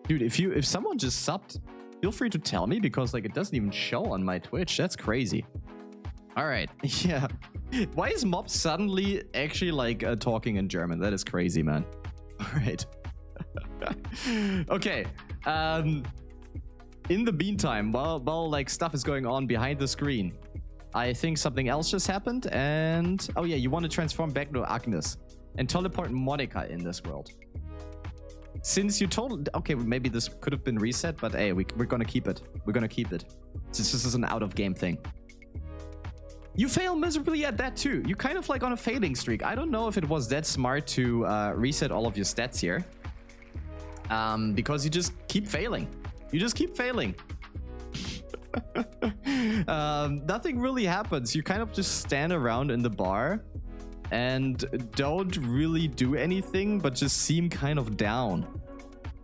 S1: Dude, if someone just subbed, feel free to tell me, because like it doesn't even show on my Twitch. That's crazy. All right. Yeah. Why is Mob suddenly actually like talking in German? That is crazy, man. All right. Okay. In the meantime, while like stuff is going on behind the screen, I think something else just happened. And oh yeah, you want to transform back to Agnes and teleport Monica in this world. Since you told... Okay, maybe this could have been reset, but hey, we're gonna keep it. We're gonna keep it. Since this is an out-of-game thing. You fail miserably at that too. You kind of like on a failing streak. I don't know if it was that smart to reset all of your stats here. Because you just keep failing. You just keep failing. Nothing really happens. You kind of just stand around in the bar and don't really do anything, but just seem kind of down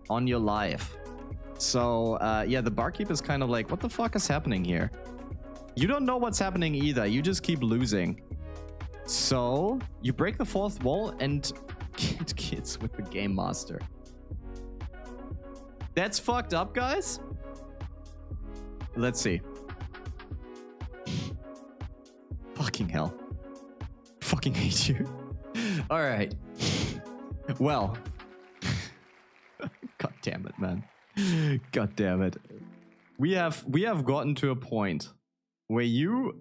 S1: on your life. So yeah, the barkeep is kind of like, what the fuck is happening here? You don't know what's happening either. You just keep losing. So you break the fourth wall and get kids with the game master. That's fucked up, guys. Let's see. Fucking hell. Fucking hate you. All right. Well. God damn it, man. God damn it. We have gotten to a point where you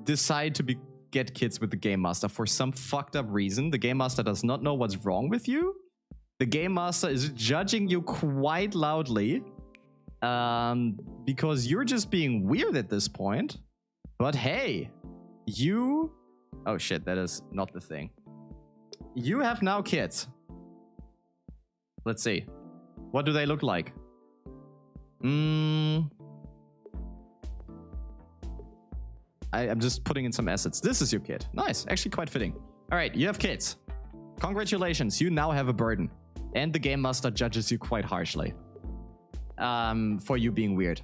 S1: decide to get kids with the game master for some fucked up reason. The game master does not know what's wrong with you. The game master is judging you quite loudly. Because you're just being weird at this point. But hey, you... Oh shit, that is not the thing. You have now kids. Let's see. What do they look like? I'm just putting in some assets. This is your kid. Nice, actually quite fitting. All right, you have kids. Congratulations, you now have a burden. And the game master judges you quite harshly. For you being weird.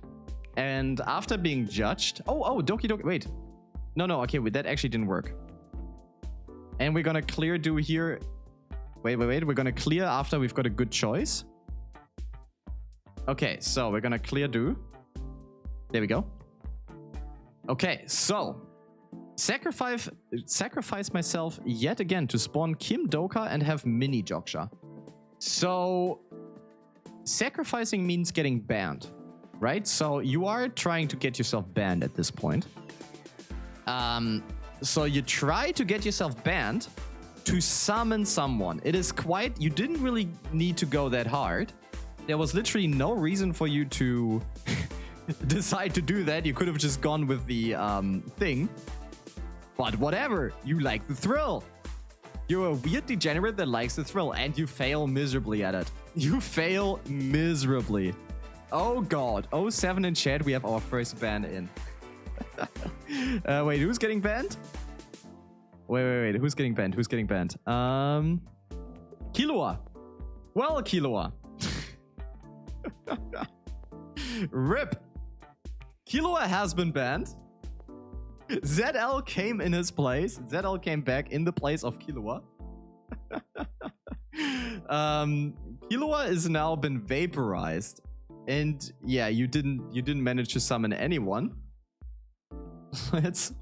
S1: And after being judged... Oh, Doki Doki... Wait. No, okay, wait, that actually didn't work. And we're gonna clear do here... Wait. We're gonna clear after we've got a good choice. Okay, so we're gonna clear do. There we go. Okay, so... Sacrifice myself yet again to spawn Kim Doka and have Mini Joksha. So... Sacrificing means getting banned, right? So you are trying to get yourself banned at this point. So you try to get yourself banned to summon someone. It is quite... You didn't really need to go that hard. There was literally no reason for you to decide to do that. You could have just gone with the thing. But whatever. You like the thrill. You're a weird degenerate that likes the thrill, and you fail miserably at it. You fail miserably. Oh god. 07 in chat, we have our first ban in. Wait, who's getting banned? Wait. Who's getting banned? Killua. Well, Killua. RIP. Killua has been banned. ZL came in his place. ZL came back in the place of Killua. Killua is now been vaporized. And yeah, you didn't manage to summon anyone. Let's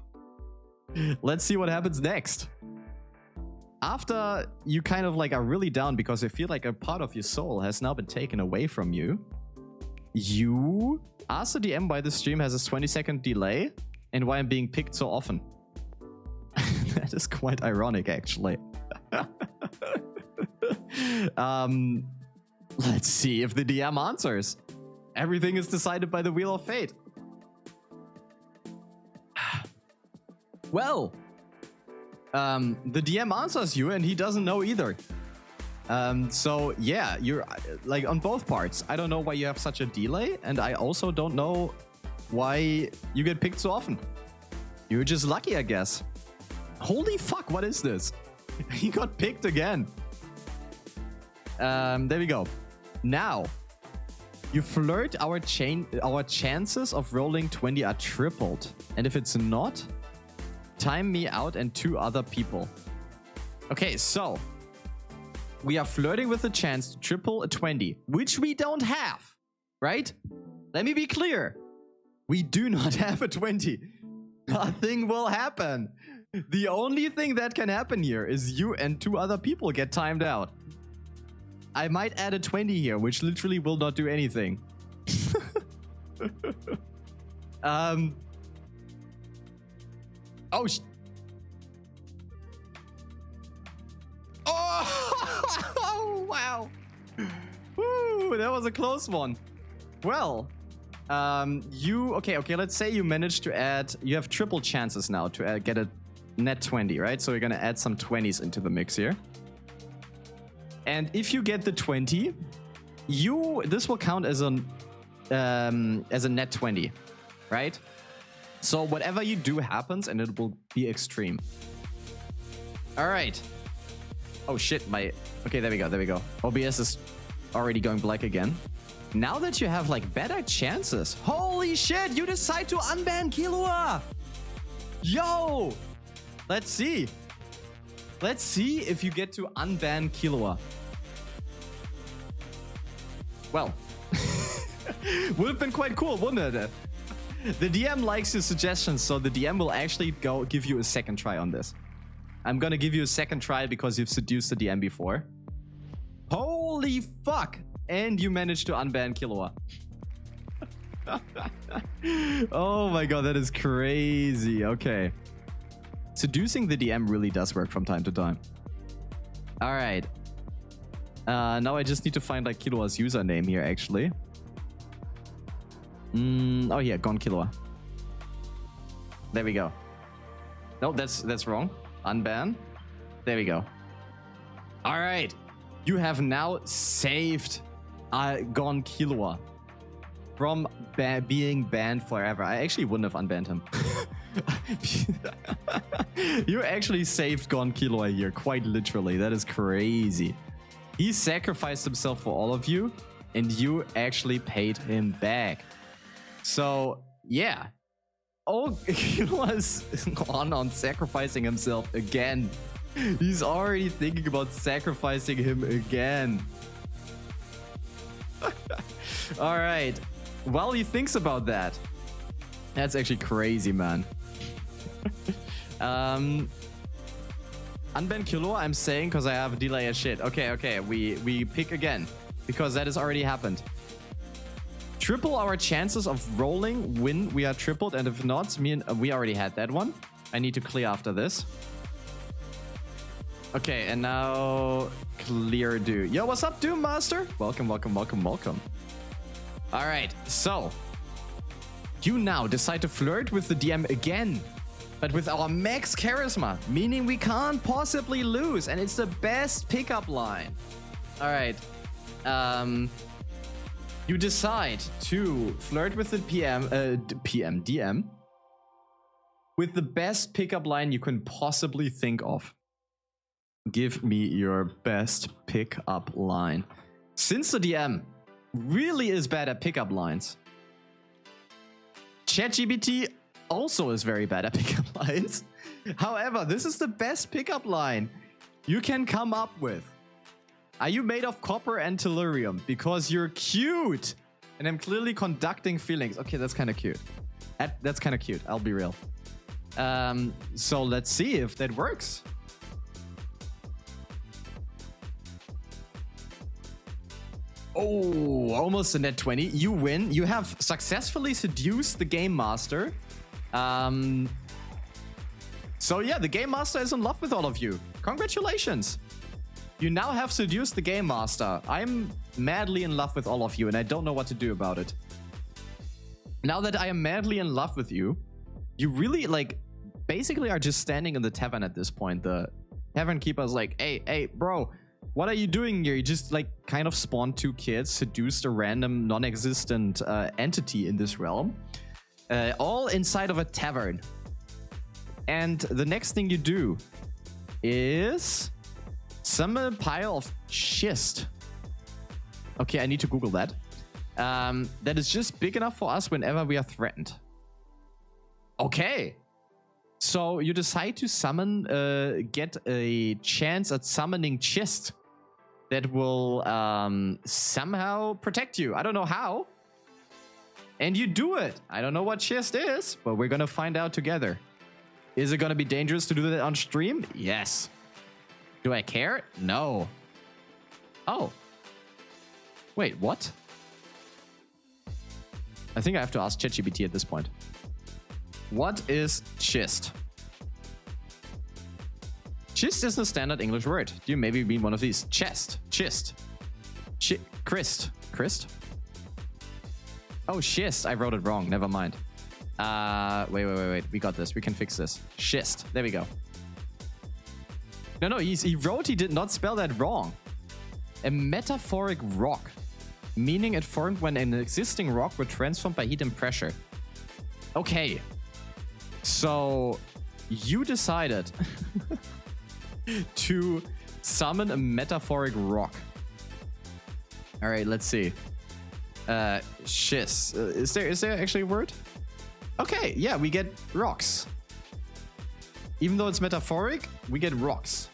S1: see what happens next. After you kind of like are really down because you feel like a part of your soul has now been taken away from you, you ask the DM why the stream has a 20-second delay and why I'm being picked so often. That is quite ironic, actually. Let's see if the DM answers. Everything is decided by the Wheel of Fate. Well, the DM answers you and he doesn't know either. So yeah, you're like on both parts. I don't know why you have such a delay, and I also don't know why you get picked so often. You're just lucky, I guess. Holy fuck, what is this? He got picked again. There we go. Now, you flirt, our chances of rolling 20 are tripled. And if it's not, time me out and 2 other people. Okay, so we are flirting with a chance to triple a 20, which we don't have, right? Let me be clear. We do not have a 20. Nothing will happen. The only thing that can happen here is you and 2 other people get timed out. I might add a 20 here, which literally will not do anything. Oh, oh, wow. Woo, that was a close one. Well, okay, let's say you managed to add, you have triple chances now to get a net 20, right? So you're gonna add some 20s into the mix here. And if you get the 20, this will count as a net 20, right? So whatever you do happens and it will be extreme. All right. Oh shit, okay, there we go. OBS is already going black again. Now that you have like better chances, holy shit, you decide to unban Killua. Yo, let's see. Let's see if you get to unban Killua. Well, would have been quite cool, wouldn't it? The DM likes your suggestions, so the DM will actually give you a second try on this. I'm gonna give you a second try because you've seduced the DM before. Holy fuck! And you managed to unban Killua. Oh my god, that is crazy. Okay. Seducing the DM really does work from time to time. Alright. Now I just need to find like Killua's username here actually. Oh yeah, gone Killua. There we go. No, that's wrong. Unban. There we go. Alright. You have now saved Gone Killua from being banned forever. I actually wouldn't have unbanned him. You actually saved Gone Killua here, quite literally. That is crazy. He sacrificed himself for all of you, and you actually paid him back. So, yeah. Oh, Killua's on sacrificing himself again. He's already thinking about sacrificing him again. Alright. While he thinks about that. That's actually crazy, man. Unban Killua, I'm saying, because I have a delay as shit. Okay. We pick again. Because that has already happened. Triple our chances of rolling when we are tripled. And if not, we already had that one. I need to clear after this. Okay, and now clear Doom. Yo, what's up, Doom Master? Welcome. All right, so you now decide to flirt with the DM again, but with our max charisma, meaning we can't possibly lose, and it's the best pickup line. All right, you decide to flirt with the DM with the best pickup line you can possibly think of. Give me your best pickup line. Since the DM really is bad at pickup lines, ChatGPT also is very bad at pickup lines. However, this is the best pickup line you can come up with. Are you made of copper and tellurium? Because you're cute and I'm clearly conducting feelings. Okay, that's kind of cute. That's kind of cute. I'll be real. So let's see if that works. Oh, almost a net 20. You win. You have successfully seduced the Game Master. So yeah, the Game Master is in love with all of you. Congratulations. You now have seduced the Game Master. I'm madly in love with all of you, and I don't know what to do about it. Now that I am madly in love with you, you really, like, basically are just standing in the tavern at this point. The tavern keeper is like, hey, bro, what are you doing here? You just, like, kind of spawned 2 kids, seduced a random non-existent entity in this realm, all inside of a tavern. And the next thing you do is summon a pile of schist. Okay, I need to Google that. That is just big enough for us whenever we are threatened. Okay. So you decide to summon, get a chance at summoning Chist that will somehow protect you. I don't know how. And you do it. I don't know what Chist is, but we're gonna find out together. Is it gonna be dangerous to do that on stream? Yes. Do I care? No. Oh. Wait, what? I think I have to ask ChatGPT at this point. What is Chist? Chist is a standard English word. Do you maybe mean one of these? Chest. Chist. Christ. Christ? Oh, schist. I wrote it wrong. Never mind. Wait. We got this. We can fix this. Schist. There we go. No, he wrote he did not spell that wrong. A metaphoric rock, meaning it formed when an existing rock were transformed by heat and pressure. Okay. So, you decided to summon a metaphoric rock. Alright, let's see. Schist. Is there actually a word? Okay, yeah, we get rocks. Even though it's metaphoric, we get rocks.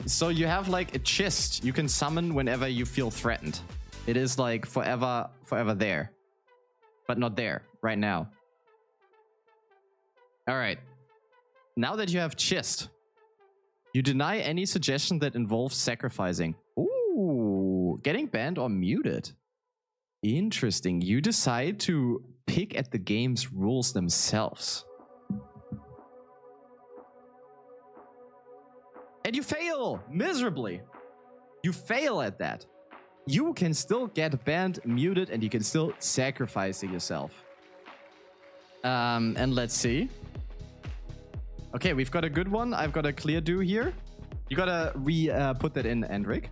S1: So you have like a chist you can summon whenever you feel threatened. It is like forever there. But not there, right now. Alright. Now that you have chist, you deny any suggestion that involves sacrificing. Ooh, getting banned or muted. Interesting. You decide to pick at the game's rules themselves. And you fail miserably. You fail at that. You can still get banned, muted, and you can still sacrifice yourself. And let's see. Okay, we've got a good one. I've got a clear do here. You gotta put that in, Endrick.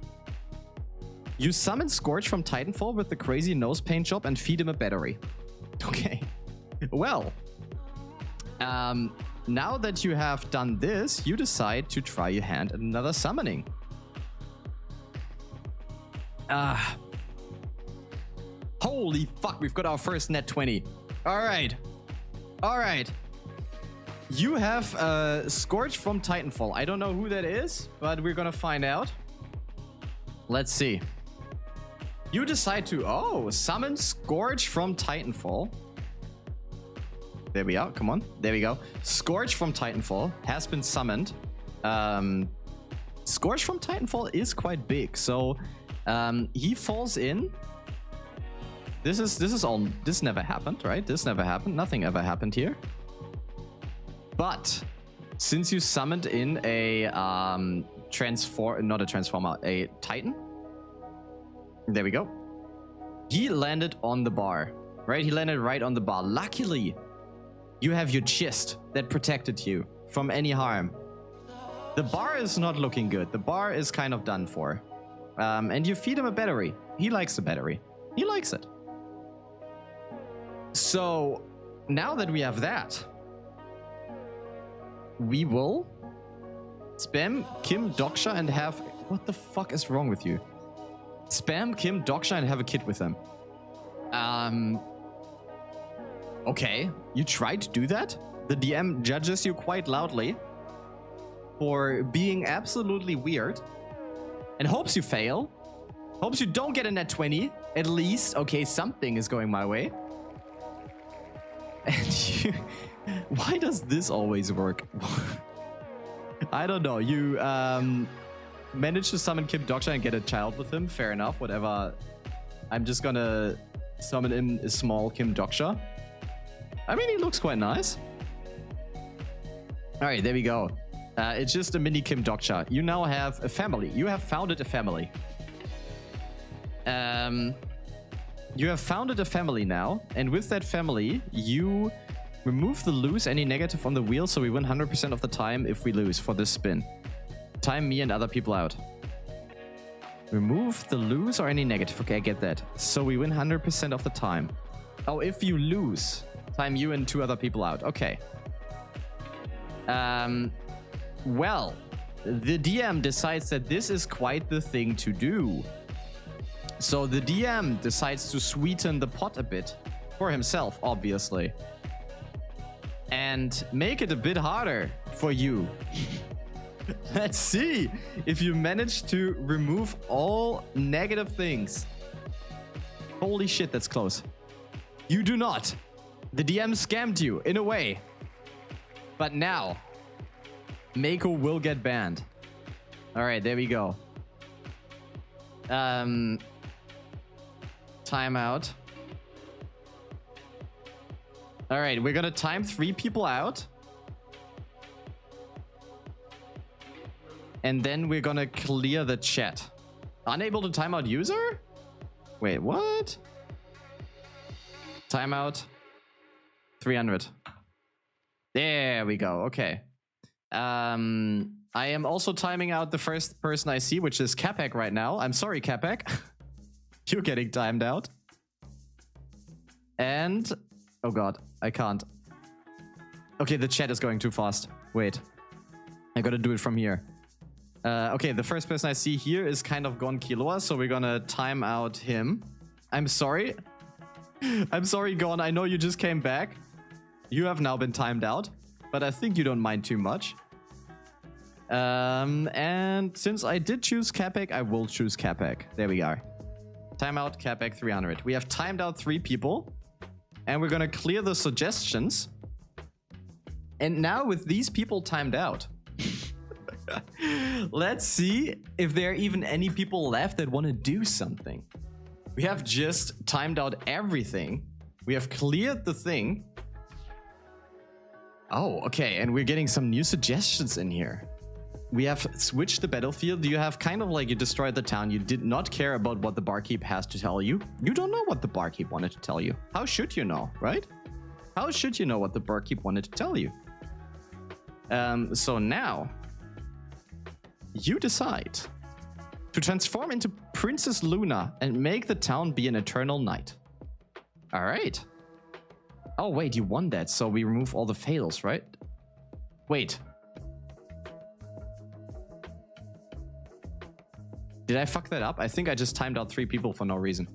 S1: You summon Scorch from Titanfall with the crazy nose paint job and feed him a battery. Okay. Well. Now that you have done this, you decide to try your hand at another summoning. Holy fuck, we've got our first net 20. Alright. Alright. You have Scorch from Titanfall. I don't know who that is, but we're gonna find out. Let's see. You decide to, summon Scorch from Titanfall. There we are. Come on. There we go. Scorch from Titanfall has been summoned. Scorch from Titanfall is quite big, so he falls in. This never happened, right? This never happened. Nothing ever happened here. But since you summoned in a a Titan. There we go. He landed on the bar, right? He landed right on the bar. Luckily, you have your chest that protected you from any harm. The bar is not looking good. The bar is kind of done for. And you feed him a battery. He likes the battery. He likes it. So, now that we have that, we will spam Kim Doksha and have... What the fuck is wrong with you? Spam Kim Doksha and have a kid with him. Okay, you tried to do that? The DM judges you quite loudly for being absolutely weird and hopes you fail. Hopes you don't get a net 20. At least, okay, something is going my way. And you... Why does this always work? I don't know. You managed to summon Kim Doksha and get a child with him. Fair enough, whatever. I'm just gonna summon in a small Kim Doksha. I mean, he looks quite nice. Alright, there we go. It's just a mini Kim Doksha. You now have a family. You have founded a family. You have founded a family now, and with that family, you remove the lose any negative on the wheel, so we win 100% of the time if we lose for this spin. Time me and other people out. Remove the lose or any negative. Okay, I get that. So we win 100% of the time. Oh, if you lose, time you and 2 other people out. Okay. Well, the DM decides that this is quite the thing to do. So the DM decides to sweeten the pot a bit for himself, obviously. and make it a bit harder for you. Let's see if you manage to remove all negative things. Holy shit, that's close. You do not. The DM scammed you in a way. But now, Mako will get banned. All right, there we go. Timeout. All right, we're gonna time 3 people out. And then we're gonna clear the chat. Unable to time out user? Wait, what? Timeout. 300. There we go. Okay. I am also timing out the first person I see, which is Capek right now. I'm sorry, Capek. You're getting timed out. And... oh god, I can't. Okay, the chat is going too fast. Wait. I gotta do it from here. Okay, the first person I see here is kind of Gon Kiloa, so we're gonna time out him. I'm sorry. I'm sorry, Gon. I know you just came back. You have now been timed out, but I think you don't mind too much. And since I did choose Capek, I will choose Capek. There we are. Timeout, Capek 300. We have timed out 3 people, and we're gonna clear the suggestions. And now with these people timed out, let's see if there are even any people left that want to do something. We have just timed out everything. We have cleared the thing. Oh, okay. And we're getting some new suggestions in here. We have switched the battlefield. You have kind of like you destroyed the town. You did not care about what the barkeep has to tell you. You don't know what the barkeep wanted to tell you. How should you know, right? How should you know what the barkeep wanted to tell you? So now... you decide to transform into Princess Luna and make the town be an eternal night. All right. Oh, wait, you won that, so we remove all the fails, right? Wait. Did I fuck that up? I think I just timed out 3 people for no reason.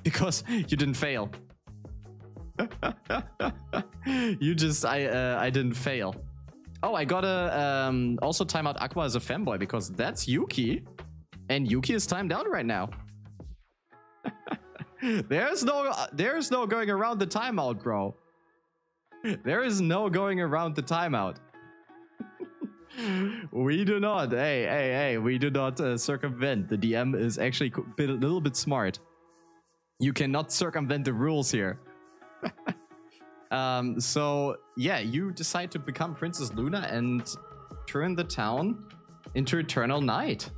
S1: Because you didn't fail. You just, I didn't fail. Oh, I gotta also time out BluAqwa as a femboy because that's Yuki. And Yuki is timed out right now. There's no going around the timeout, bro. There is no going around the timeout. We do not. Hey, we do not circumvent. The DM is actually a little bit smart. You cannot circumvent the rules here. So yeah, you decide to become Princess Luna and turn the town into eternal night.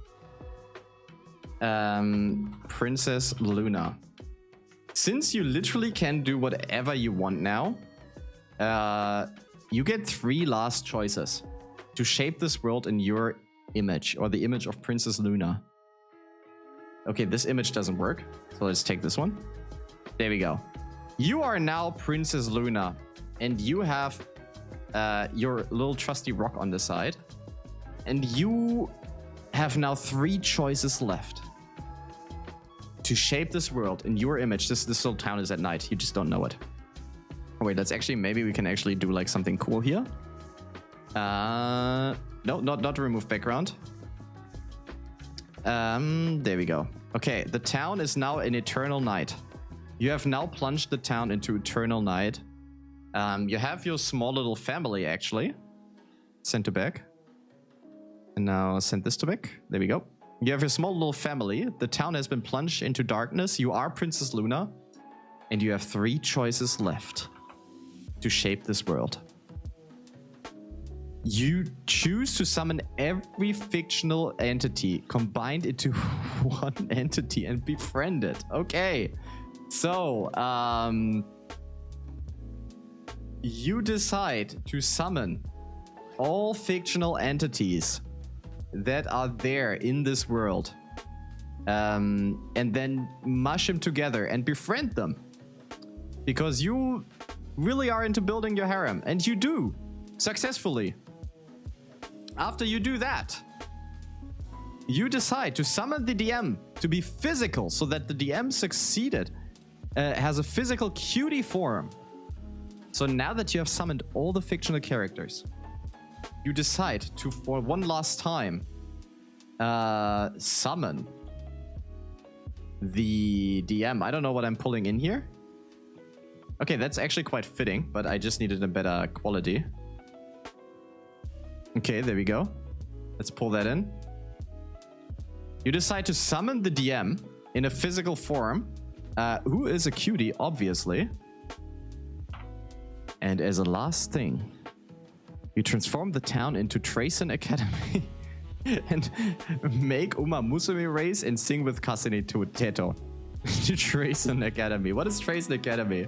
S1: Princess Luna. Since you literally can do whatever you want now, you get 3 last choices to shape this world in your image, or the image of Princess Luna. Okay, this image doesn't work, so let's take this one. There we go. You are now Princess Luna, and you have your little trusty rock on the side. And you have now 3 choices left to shape this world in your image. This little town is at night. You just don't know it. Oh, wait, let's actually, maybe we can actually do like something cool here. No, not remove background. There we go. Okay, the town is now in eternal night. You have now plunged the town into eternal night. You have your small little family, actually. Send to back. And now send this to back. There we go. You have your small little family. The town has been plunged into darkness. You are Princess Luna. And you have 3 choices left to shape this world. You choose to summon every fictional entity combined into one entity and befriend it. Okay. So, you decide to summon all fictional entities that are there in this world, and then mush them together and befriend them, because you really are into building your harem, and you do successfully. After you do that, you decide to summon the DM to be physical, so that the DM succeeded. Has a physical cutie form. So now that you have summoned all the fictional characters, you decide to, for one last time, summon the DM. I don't know what I'm pulling in here. Okay, that's actually quite fitting, but I just needed a better quality. Okay, there we go. Let's pull that in. You decide to summon the DM in a physical form, who is a cutie, obviously. And as a last thing, you transform the town into Tracen Academy and make Uma Musume race and sing with Kasane to Teto to Tracen Academy. What is Tracen Academy?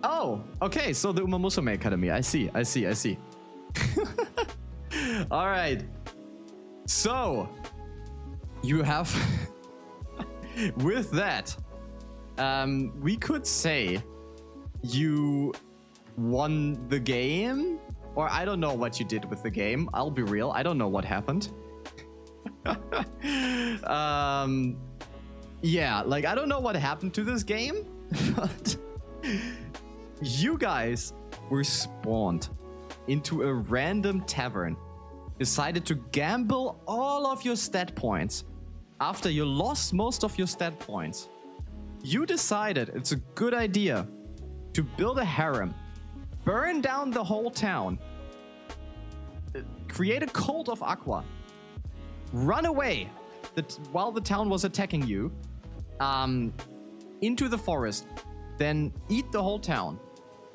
S1: Oh, okay, so the Uma Musume Academy. I see. All right. So, you have... with that, we could say you won the game, or I don't know what you did with the game. I'll be real, I don't know what happened. Yeah, like I don't know what happened to this game, but you guys were spawned into a random tavern, decided to gamble all of your stat points. After you lost most of your stat points, you decided it's a good idea to build a harem, burn down the whole town, create a cult of Aqua, run away while the town was attacking you, into the forest, then eat the whole town,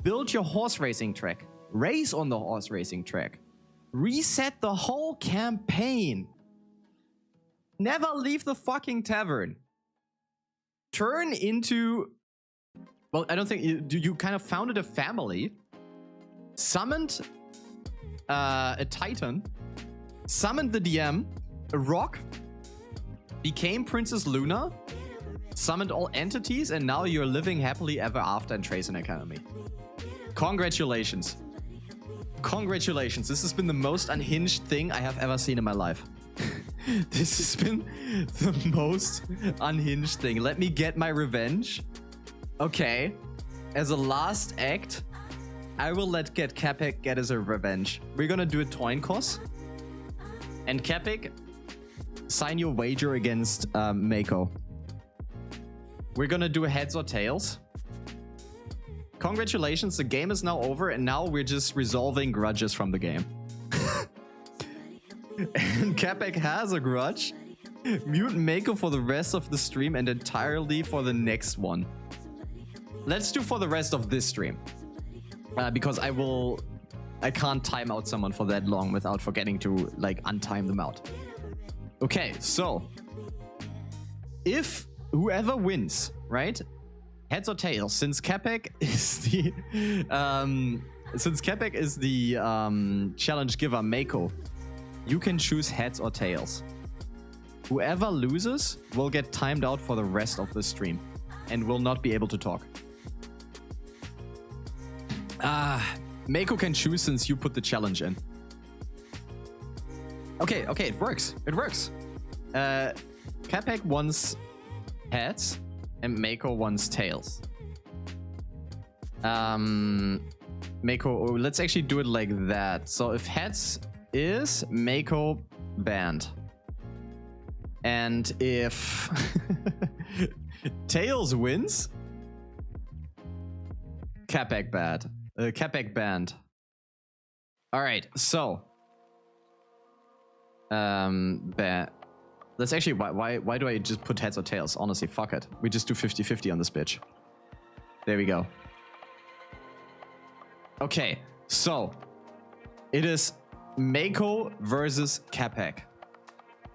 S1: build your horse racing track, race on the horse racing track, reset the whole campaign, never leave the fucking tavern, turn into... Well, I don't think... You kind of founded a family, summoned a titan, summoned the DM, a rock, became Princess Luna, summoned all entities, and now you're living happily ever after in Tracen Academy. Congratulations. Congratulations. This has been the most unhinged thing I have ever seen in my life. This has been the most unhinged thing. Let me get my revenge. Okay. As a last act, I will let Capek get his revenge. We're gonna do a coin toss. And Capek, sign your wager against Mako. We're gonna do heads or tails. Congratulations, the game is now over, and now we're just resolving grudges from the game. And Capek has a grudge. Mute Mako for the rest of the stream and entirely for the next one. Let's do for the rest of this stream. Because I can't time out someone for that long without forgetting to, like, untime them out. Okay, so if whoever wins, right? Heads or tails, since Capek is the challenge giver Mako, you can choose heads or tails. Whoever loses will get timed out for the rest of the stream and will not be able to talk. Mako can choose since you put the challenge in. Okay, it works. It works. Capek wants heads and Mako wants tails. Mako, let's actually do it like that. So if heads is Mako banned. And if tails wins, Capek bad. Capek banned. Alright, so let's actually, why do I just put heads or tails? Honestly, fuck it. We just do 50-50 on this bitch. There we go. Okay, so it is Mako versus Capek.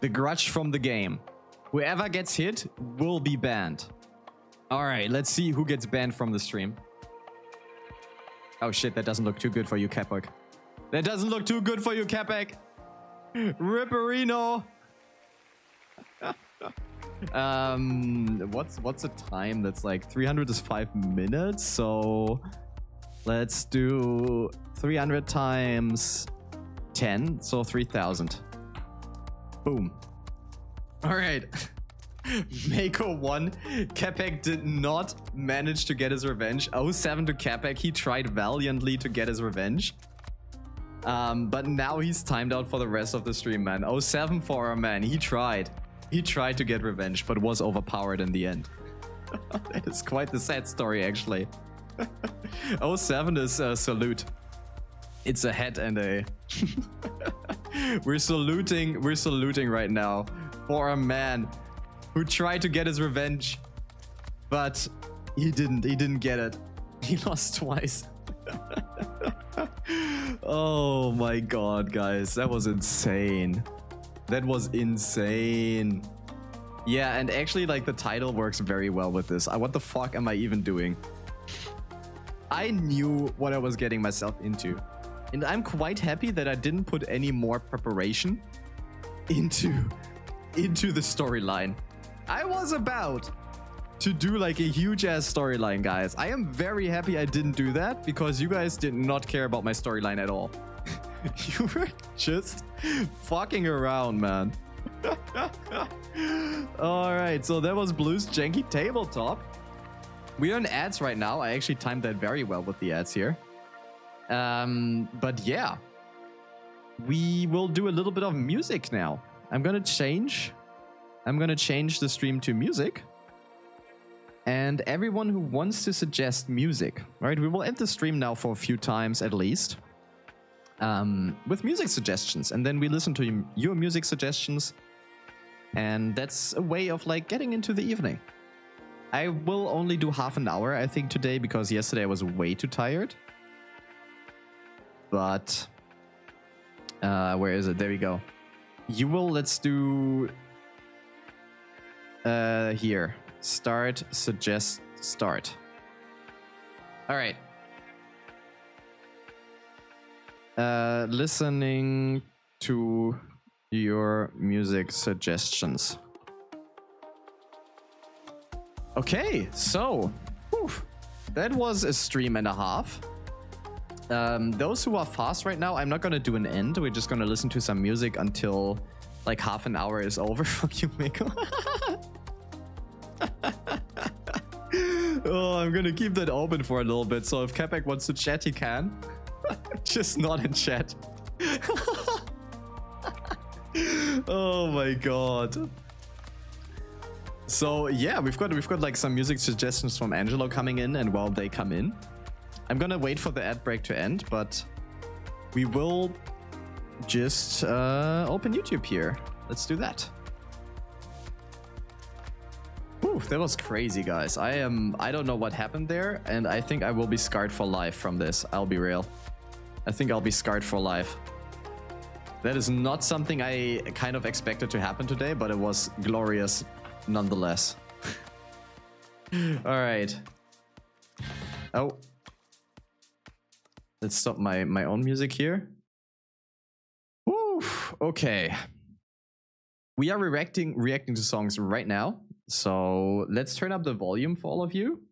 S1: The grudge from the game. Whoever gets hit will be banned. Alright, let's see who gets banned from the stream. Oh shit, that doesn't look too good for you, Capek. That doesn't look too good for you, Capek. Ripperino. What's a time that's like 300 is 5 minutes, so let's do 300 times 10, so 3000. Boom. All right. Mako won. Kepek did not manage to get his revenge. 0-7 to Kepek. He tried valiantly to get his revenge. But now he's timed out for the rest of the stream, man. 0-7 for our man. He tried. He tried to get revenge, but was overpowered in the end. That is quite the sad story, actually. 0-7 is a salute. It's a head and a... We're saluting right now for a man who tried to get his revenge, but he didn't get it. He lost twice. Oh my god, guys, that was insane. That was insane. Yeah, and actually, like, the title works very well with this. What the fuck am I even doing? I knew what I was getting myself into. And I'm quite happy that I didn't put any more preparation into the storyline. I was about to do like a huge ass storyline, guys. I am very happy I didn't do that because you guys did not care about my storyline at all. You were just fucking around, man. Alright, so that was Blue's Janky Tabletop. We are in ads right now. I actually timed that very well with the ads here. But yeah, we will do a little bit of music now. I'm gonna change the stream to music. And everyone who wants to suggest music, right? We will end the stream now for a few times at least. With music suggestions, and then we listen to your music suggestions. And that's a way of like getting into the evening. I will only do half an hour, I think, today, because yesterday I was way too tired. But where is it? There we go. You will, let's do here. Start, suggest, start. All right. Listening to your music suggestions. Okay, so whew, that was a stream and a half. Those who are fast right now, I'm not gonna do an end. We're just gonna listen to some music until like half an hour is over. Fuck you, Miko. Oh, I'm gonna keep that open for a little bit. So if Kepek wants to chat, he can. Just not in chat. Oh my god. So yeah, we've got like some music suggestions from Angelo coming in, and while they come in, I'm gonna wait for the ad break to end, but we will just open YouTube here. Let's do that. Whew, that was crazy, guys. I don't know what happened there, and I think I will be scarred for life from this. I'll be real. I think I'll be scarred for life. That is not something I kind of expected to happen today, but it was glorious nonetheless. All right. Oh. Let's stop my own music here. Woo, okay. We are reacting to songs right now. So let's turn up the volume for all of you.